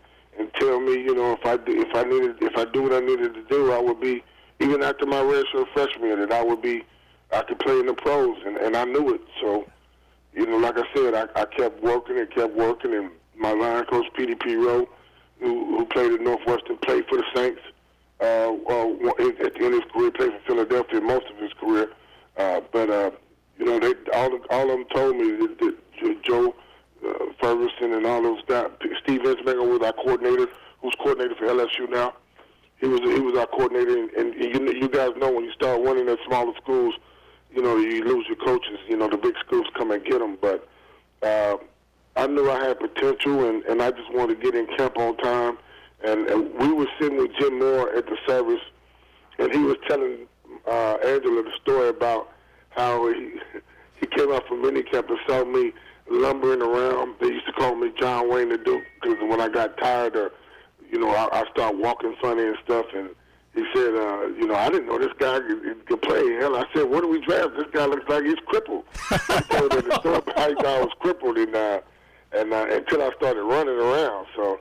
tell me, you know, if I do what I needed to do, I would be, even after my redshirt freshman year, that I could play in the pros, and I knew it. So, you know, like I said, I kept working, and my line coach, Petey P. Rowe, who played at Northwestern, played for the Saints. At the end of his career, played for Philadelphia most of his career. But you know, all of them told me that Joe Ferguson and all those guys, Steve Ensminger was our coordinator, who's coordinator for LSU now. He was our coordinator, and you guys know when you start winning at smaller schools, you know, you lose your coaches. You know, the big schools come and get them. But I knew I had potential, and I just wanted to get in camp on time. And we were sitting with Jim Moore at the service, and he was telling Angela the story about how he came out from minicamp and saw me lumbering around. They used to call me John Wayne the Duke, because when I got tired, or you know, I started walking funny and stuff. And he said, you know, I didn't know this guy could play. Hell, I said, what do we draft? This guy looks like he's crippled. I told him the story about how he thought I was crippled, and until I started running around. So.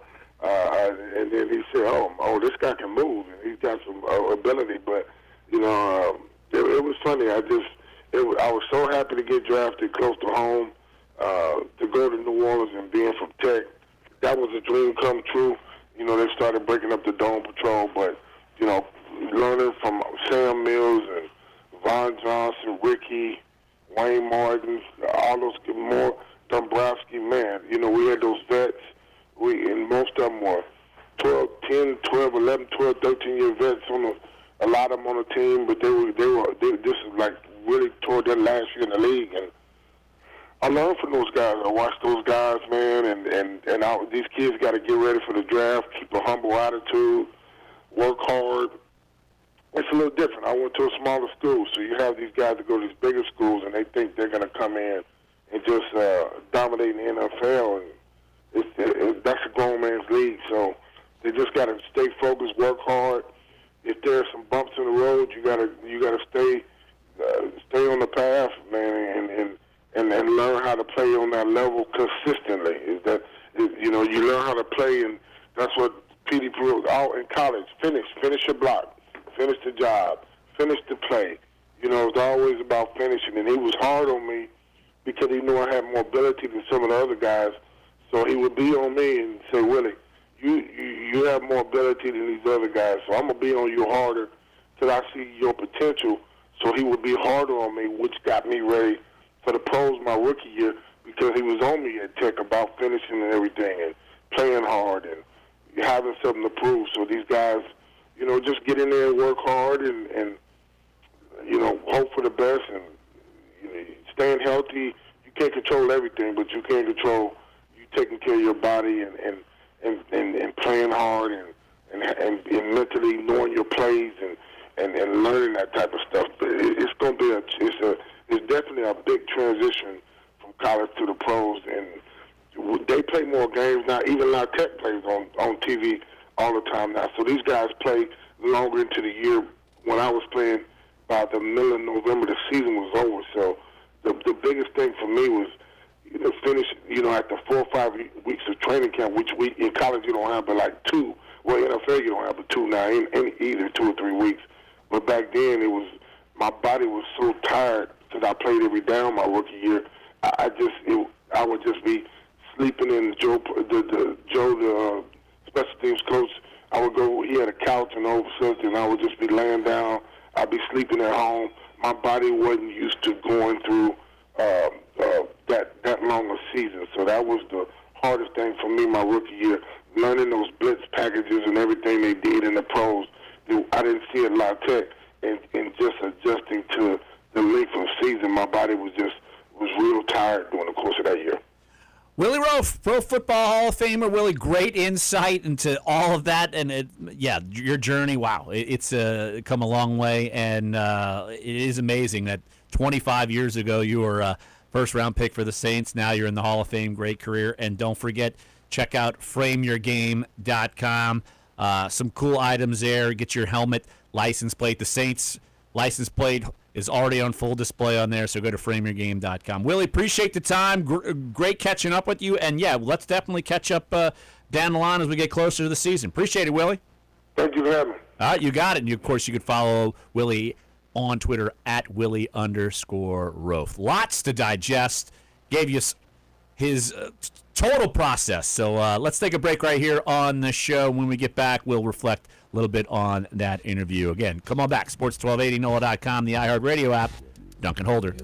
And then he said, "Oh, this guy can move, and he's got some ability." But you know, it was funny. I was so happy to get drafted close to home, to go to New Orleans and being from Tech. That was a dream come true. You know, they started breaking up the Dome Patrol, but you know, learning from Sam Mills and Von Johnson, Ricky, Wayne Martin, all those more Dombrowski, man. You know, we had those vets. And most of them were 10, 12, 11, 12, 13-year vets. A lot of them on the team, but this is like really toward their last year in the league. And I learned from those guys. I watched those guys, man, and these kids got to get ready for the draft, keep a humble attitude, work hard. It's a little different. I went to a smaller school, so you have these guys that go to these bigger schools, and they think they're going to come in and just dominate in the NFL. And that's a grown man's league, so they just got to stay focused, work hard. If there's some bumps in the road, you gotta stay on the path, man, and learn how to play on that level consistently. You know, you learn how to play, and that's what Petey proved all in college. Finish your block, finish the job, finish the play. You know, it's always about finishing, and he was hard on me because he knew I had more ability than some of the other guys. So he would be on me and say, Willie, you have more ability than these other guys, so I'm going to be on you harder till I see your potential. So he would be harder on me, which got me ready for the pros my rookie year, because he was on me at Tech about finishing and everything and playing hard and having something to prove. So these guys, you know, just get in there and work hard and you know, hope for the best. And you know, staying healthy, you can't control everything, but you can control taking care of your body and playing hard and mentally knowing your plays and learning that type of stuff. But it's going to be it's definitely a big transition from college to the pros, and they play more games now. Even La Tech plays on TV all the time now. So these guys play longer into the year. When I was playing, by the middle of November, the season was over. So the biggest thing for me was finish, after 4 or 5 weeks of training camp, which in college you don't have but like 2. Well, NFL you don't have but 2 now, either 2 or 3 weeks. But back then my body was so tired because I played every down my rookie year. I would just be sleeping in Joe, the special teams coach. I would go. He had a couch and all such, and I would just be laying down. I'd be sleeping at home. My body wasn't used to going through that long a season, so that was the hardest thing for me my rookie year. Learning those blitz packages and everything they did in the pros. I didn't see it at La Tech, and just adjusting to the length of season, my body was real tired during the course of that year. Willie Roaf, Pro Football Hall of Famer. Willie, great insight into all of that, and your journey. Wow, it's come a long way, and it is amazing that 25 years ago you were a first-round pick for the Saints. Now you're in the Hall of Fame. Great career, and don't forget, check out FrameYourGame.com. Some cool items there. Get your helmet, license plate. The Saints license plate is already on full display on there, so go to FrameYourGame.com. Willie, appreciate the time. Great catching up with you. And, let's definitely catch up down the line as we get closer to the season. Appreciate it, Willie. Thank you for having me. All right, you got it. And, of course, you could follow Willie on Twitter at Willie_Roaf. Lots to digest. Gave you his total process. So let's take a break right here on the show. When we get back, we'll reflect a little bit on that interview. Again, come on back. Sports 1280, NOLA.com, the iHeartRadio app. Duncan Holder.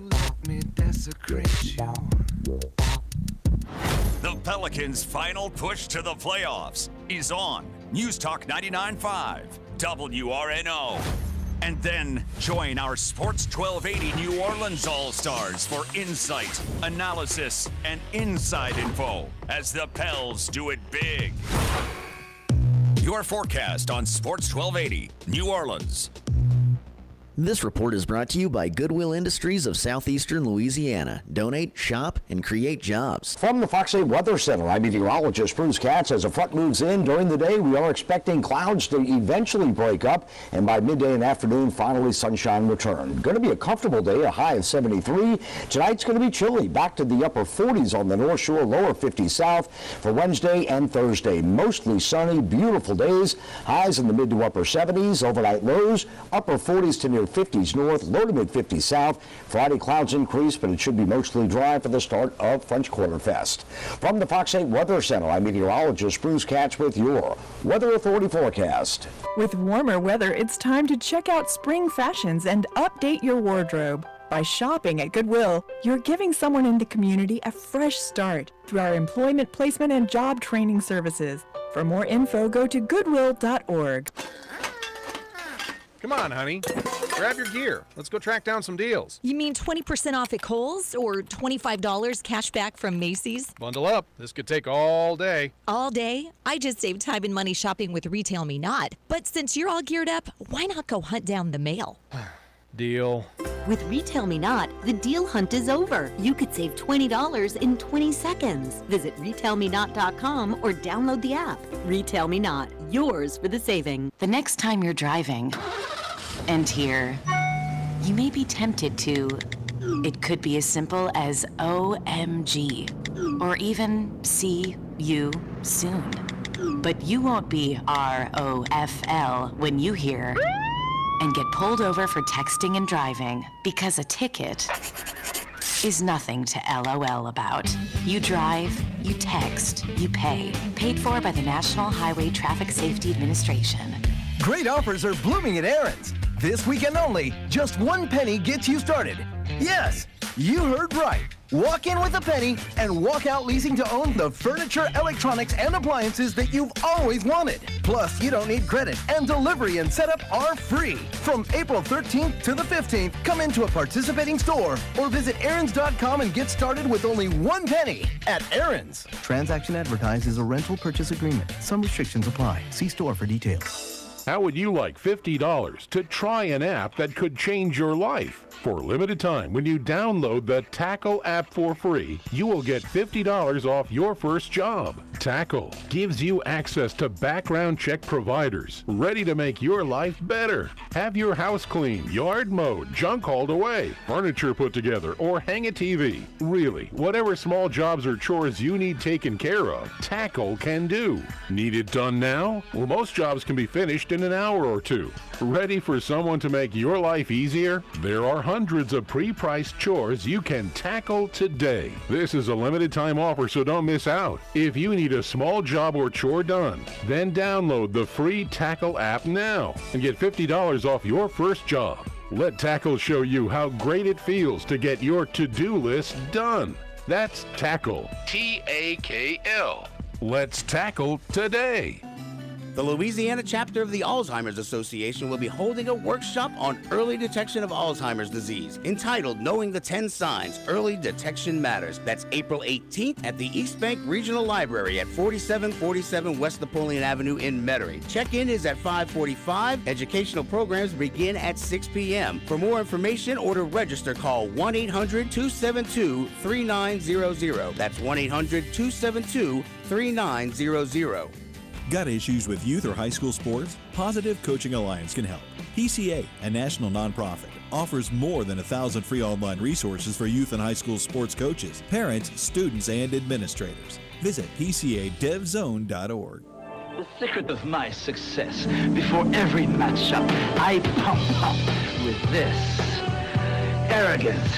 The Pelicans' final push to the playoffs is on News Talk 99.5, WRNO. And then join our Sports 1280 New Orleans All-Stars for insight, analysis, and inside info as the Pels do it big. Your forecast on Sports 1280 New Orleans. This report is brought to you by Goodwill Industries of Southeastern Louisiana. Donate, shop, and create jobs. From the Fox 8 Weather Center, I'm meteorologist Bruce Katz. As a front moves in during the day, we are expecting clouds to eventually break up, and by midday and afternoon, finally sunshine return. Going to be a comfortable day, a high of 73. Tonight's going to be chilly, back to the upper 40s on the North Shore, lower 50s south for Wednesday and Thursday. Mostly sunny, beautiful days. Highs in the mid to upper 70s. Overnight lows, upper 40s to near 50s north, low to mid 50s south. Friday clouds increase, but it should be mostly dry for the start of French Quarter Fest. From the Fox 8 Weather Center, I'm meteorologist Bruce Katz with your Weather Authority forecast. With warmer weather, it's time to check out spring fashions and update your wardrobe. By shopping at Goodwill, you're giving someone in the community a fresh start through our employment placement and job training services. For more info, go to goodwill.org. Come on, honey. Grab your gear. Let's go track down some deals. You mean 20% off at Kohl's or $25 cash back from Macy's? Bundle up. This could take all day. All day? I just saved time and money shopping with Retail Me Not. But since you're all geared up, why not go hunt down the mail? Deal. With Retail Me Not, the deal hunt is over. You could save $20 in 20 seconds. Visit RetailMeNot.com or download the app. Retail Me Not, yours for the saving. The next time you're driving and here, you may be tempted to. It could be as simple as OMG, or even see you soon. But you won't be ROFL when you hear and get pulled over for texting and driving, because a ticket is nothing to LOL about. You drive, you text, you pay. Paid for by the National Highway Traffic Safety Administration. Great offers are blooming at Aaron's. This weekend only, just 1 penny gets you started. Yes, you heard right. Walk in with a penny and walk out leasing to own the furniture, electronics, and appliances that you've always wanted. Plus, you don't need credit, and delivery and setup are free. From April 13th to the 15th, come into a participating store or visit Aaron's.com and get started with only 1 penny at Aaron's. Transaction advertised is a rental purchase agreement. Some restrictions apply. See store for details. How would you like $50 to try an app that could change your life? For a limited time, when you download the Tackle app for free, you will get $50 off your first job. Tackle gives you access to background check providers ready to make your life better. Have your house cleaned, yard mowed, junk hauled away, furniture put together, or hang a TV. Really, whatever small jobs or chores you need taken care of, Tackle can do. Need it done now? Well, most jobs can be finished in an hour or two. Ready for someone to make your life easier? There are hundreds of pre-priced chores you can tackle today. This is a limited time offer, so don't miss out. If you need a small job or chore done, then download the free Tackle app now and get $50 off your first job. Let Tackle show you how great it feels to get your to-do list done. That's Tackle. T-A-K-L. Let's tackle today. The Louisiana chapter of the Alzheimer's Association will be holding a workshop on early detection of Alzheimer's disease entitled Knowing the 10 Signs, Early Detection Matters. That's April 18th at the East Bank Regional Library at 4747 West Napoleon Avenue in Metairie. Check-in is at 5:45. Educational programs begin at 6 p.m. For more information or to register, call 1-800-272-3900. That's 1-800-272-3900. Got issues with youth or high school sports? Positive Coaching Alliance can help. PCA, a national nonprofit, offers more than 1,000 free online resources for youth and high school sports coaches, parents, students, and administrators. Visit PCADevZone.org. The secret of my success, before every matchup, I pump up with this. Arrogance.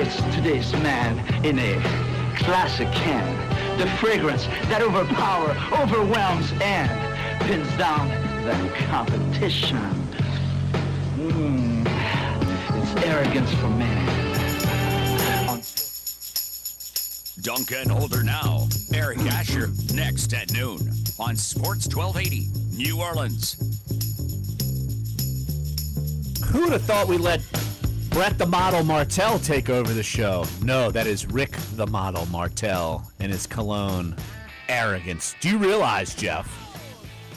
It's today's man in a classic can. The fragrance that overwhelms, and pins down the competition. It's arrogance for men. Dunc and Older Now. Eric Asher next at noon on Sports 1280 New Orleans. Who would have thought we let Brett the Model Martell take over the show? No, that is Rick the Model Martell and his cologne Arrogance. Do you realize, Jeff,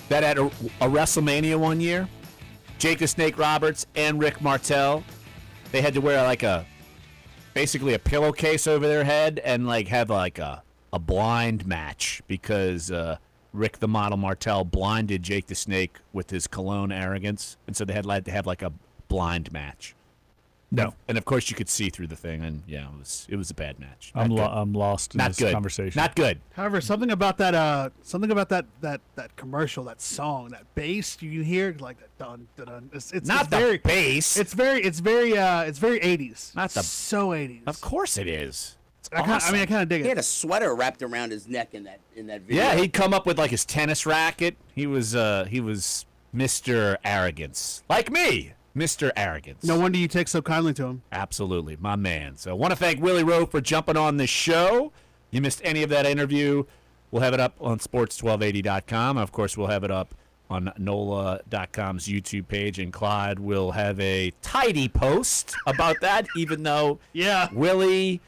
that at a WrestleMania one year, Jake the Snake Roberts and Rick Martel, they had to wear basically a pillowcase over their head and have a blind match because Rick the Model Martel blinded Jake the Snake with his cologne Arrogance, and so they had to have a blind match. No, and of course you could see through the thing, and yeah, it was a bad match. I'm lost in this conversation. Not good. However, something about that commercial, that song, that bass you can hear like that dun dun dun. It's not the very, bass. It's very 80s. Not the so 80s. Of course it is. I kind of dig it. He had a sweater wrapped around his neck in that video. Yeah, he'd come up with his tennis racket. He was Mr. Arrogance, like me. Mr. Arrogance. No wonder you take so kindly to him. Absolutely, my man. So I want to thank Willie Rowe for jumping on this show. You missed any of that interview, we'll have it up on sports1280.com. Of course, we'll have it up on NOLA.com's YouTube page, and Clyde will have a tidy post about that, even though Willie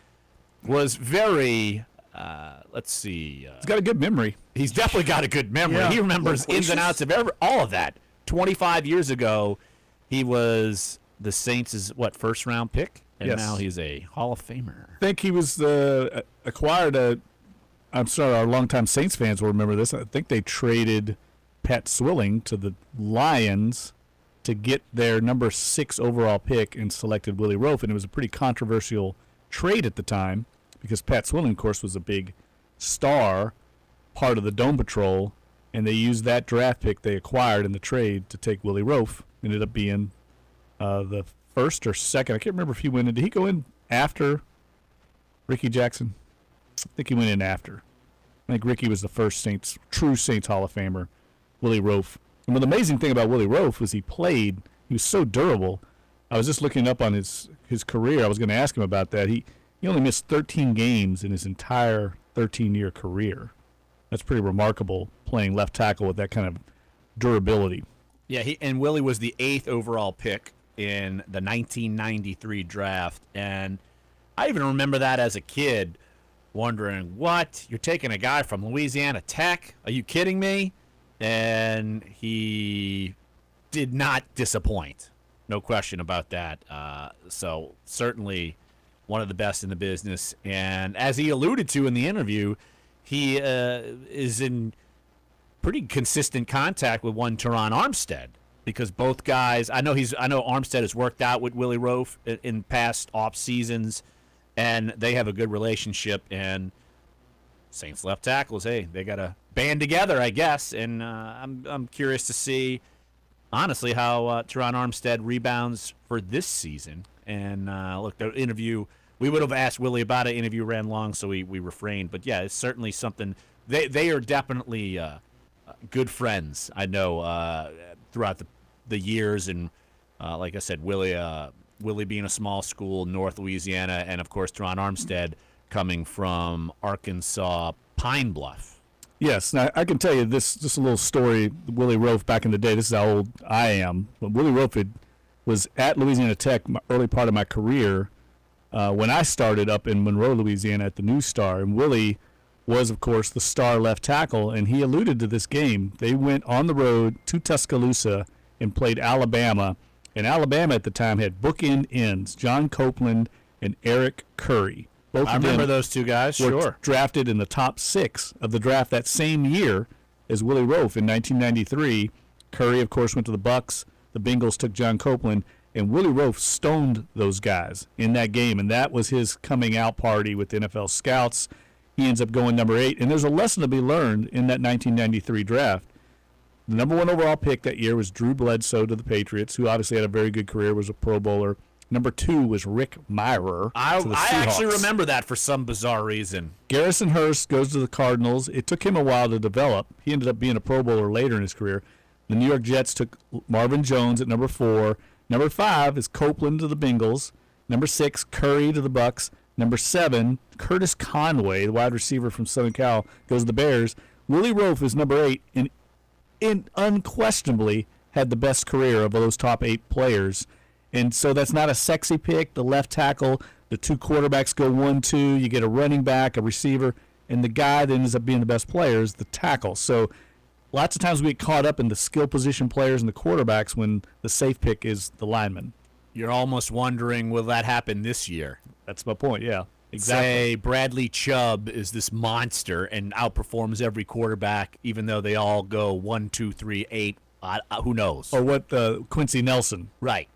was very, let's see. He's got a good memory. He's definitely got a good memory. Yeah. He remembers ins and outs of all of that. 25 years ago, he was the Saints' first-round pick, and now he's a Hall of Famer. I think he was acquired I'm sorry, our longtime Saints fans will remember this. I think they traded Pat Swilling to the Lions to get their number 6 overall pick and selected Willie Rowe, and it was a pretty controversial trade at the time because Pat Swilling, of course, was a big star, part of the Dome Patrol, and they used that draft pick they acquired in the trade to take Willie Rowe. Ended up being the first or second. I can't remember if he went in. Did he go in after Ricky Jackson? I think he went in after. I think Ricky was the first true Saints Hall of Famer, Willie Rowe. And the amazing thing about Willie Rowe was he was so durable. I was just looking up on his career. I was going to ask him about that. He only missed 13 games in his entire 13-year career. That's pretty remarkable, playing left tackle with that kind of durability. Yeah, and Willie was the 8th overall pick in the 1993 draft, and I even remember that as a kid, wondering, what? You're taking a guy from Louisiana Tech? Are you kidding me? and he did not disappoint. No question about that. So certainly one of the best in the business. And as he alluded to in the interview, he is in pretty consistent contact with one Teron Armstead, because both guys, I know Armstead has worked out with Willie Roaf in past off seasons, and they have a good relationship. And Saints left tackles, hey, they got to band together, I guess. And I'm curious to see, honestly, how Teron Armstead rebounds for this season. And look, the interview, we would have asked Willie about it. Interview ran long, so we refrained. But yeah, it's certainly something. They are definitely good friends, I know, throughout the years. And like I said, Willie being a small school, North Louisiana, and of course Teron Armstead coming from Arkansas Pine Bluff. Yes, now I can tell you this, just a little story. Willie Roaf back in the day. This is how old I am. But Willie Roaf was at Louisiana Tech my early part of my career when I started up in Monroe, Louisiana at the New Star. And Willie was, of course, the star left tackle, and he alluded to this game. They went on the road to Tuscaloosa and played Alabama. And Alabama at the time had bookend ends, John Copeland and Eric Curry. Both I of them remember those two guys, were sure. drafted in the top 6 of the draft that same year as Willie Roaf in 1993. Curry, of course, went to the Bucks. The Bengals took John Copeland, and Willie Roaf stoned those guys in that game, and that was his coming out party with the NFL scouts. He ends up going number 8, and there's a lesson to be learned in that 1993 draft. The number 1 overall pick that year was Drew Bledsoe to the Patriots, who obviously had a very good career, was a Pro Bowler. Number 2 was Rick Mirer. I to the Seahawks. actually remember that for some bizarre reason. Garrison Hurst goes to the Cardinals. It took him a while to develop. He ended up being a Pro Bowler later in his career. The New York Jets took Marvin Jones at number 4. Number 5 is Copeland to the Bengals. Number 6, Curry to the Bucks. Number 7, Curtis Conway, the wide receiver from Southern Cal, goes to the Bears. Willie Roaf is number 8, and unquestionably had the best career of those top 8 players. And so that's not a sexy pick. The left tackle, the 2 quarterbacks go 1-2. You get a running back, a receiver, and the guy that ends up being the best player is the tackle. So lots of times we get caught up in the skill position players and the quarterbacks when the safe pick is the lineman. You're almost wondering, will that happen this year? That's my point, yeah. Exactly. Say Bradley Chubb is this monster and outperforms every quarterback, even though they all go 1, 2, 3, 8. Who knows? Or what Quincy Nelson. Right.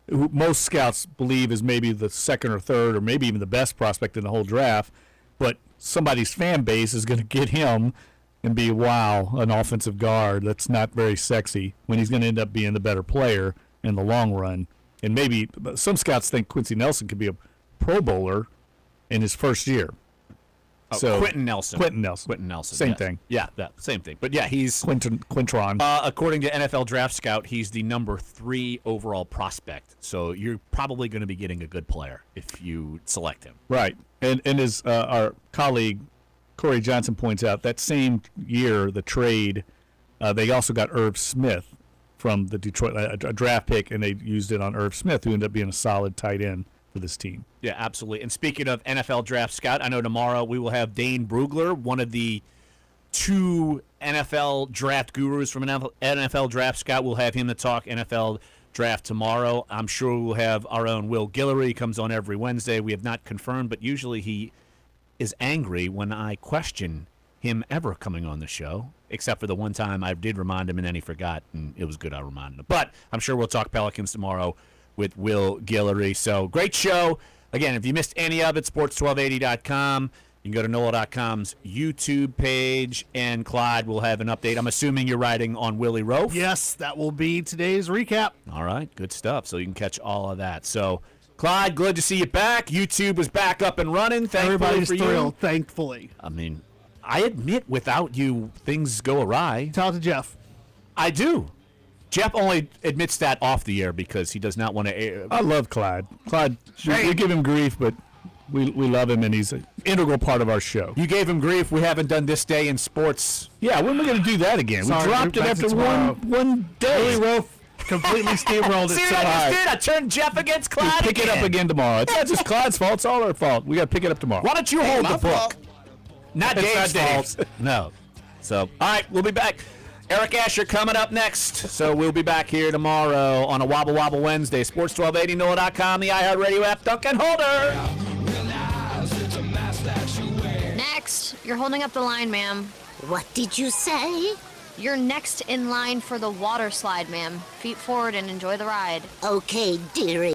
Who most scouts believe is maybe the second or third or maybe even the best prospect in the whole draft, but somebody's fan base is going to get him and be, wow, an offensive guard. That's not very sexy when he's going to end up being the better player in the long run. And maybe some scouts think Quincy Nelson could be a Pro Bowler in his first year. Quentin Nelson. Same yes. thing. Yeah, same thing. But yeah, he's Quintron. According to NFL Draft Scout, he's the number 3 overall prospect. So you're probably going to be getting a good player if you select him. Right. And as our colleague Corey Johnson points out, that same year, the trade, they also got Irv Smith from the Detroit, a draft pick, and they used it on Irv Smith, who ended up being a solid tight end for this team. Yeah, absolutely. And speaking of NFL Draft Scout, I know tomorrow we will have Dane Brugler, one of the 2 NFL draft gurus from NFL Draft Scout. We'll have him to talk NFL draft tomorrow. I'm sure we'll have our own Will Guillory. He comes on every Wednesday. We have not confirmed, but usually he is angry when I question him ever coming on the show, except for the one time I did remind him and then he forgot, and it was good I reminded him. But I'm sure we'll talk Pelicans tomorrow with Will Guillory. So great show. Again, if you missed any of it, sports1280.com. You can go to NOLA.com's YouTube page, and Clyde will have an update. I'm assuming you're writing on Willie Roaf? Yes, that will be today's recap. All right, good stuff. So you can catch all of that. So, Clyde, good to see you back. YouTube was back up and running. Thankfully Everybody's for thrilled, you. thankfully. I mean, I admit without you, things go awry. Talk to Jeff. I do. Jeff only admits that off the air because he does not want to air. I love Clyde. Clyde, we give him grief, but we love him, and he's an integral part of our show. You gave him grief. We haven't done this day in sports. Yeah, when are we going to do that again? Sorry, we dropped it after one day. Willie Roaf completely steamrolled it. See what I just did? I turned Jeff against Clyde Pick it up again tomorrow. It's not just Clyde's fault. It's all our fault. We got to pick it up tomorrow. Why don't you hold the book? fault. Not Dave's fault. No. So, all right, we'll be back. Eric Asher coming up next. So we'll be back here tomorrow on a Wobble Wobble Wednesday. Sports 1280, NOLA.com, the iHeartRadio app, Dunc and Holder. Next, you're holding up the line, ma'am. What did you say? You're next in line for the water slide, ma'am. Feet forward and enjoy the ride. Okay, dearie.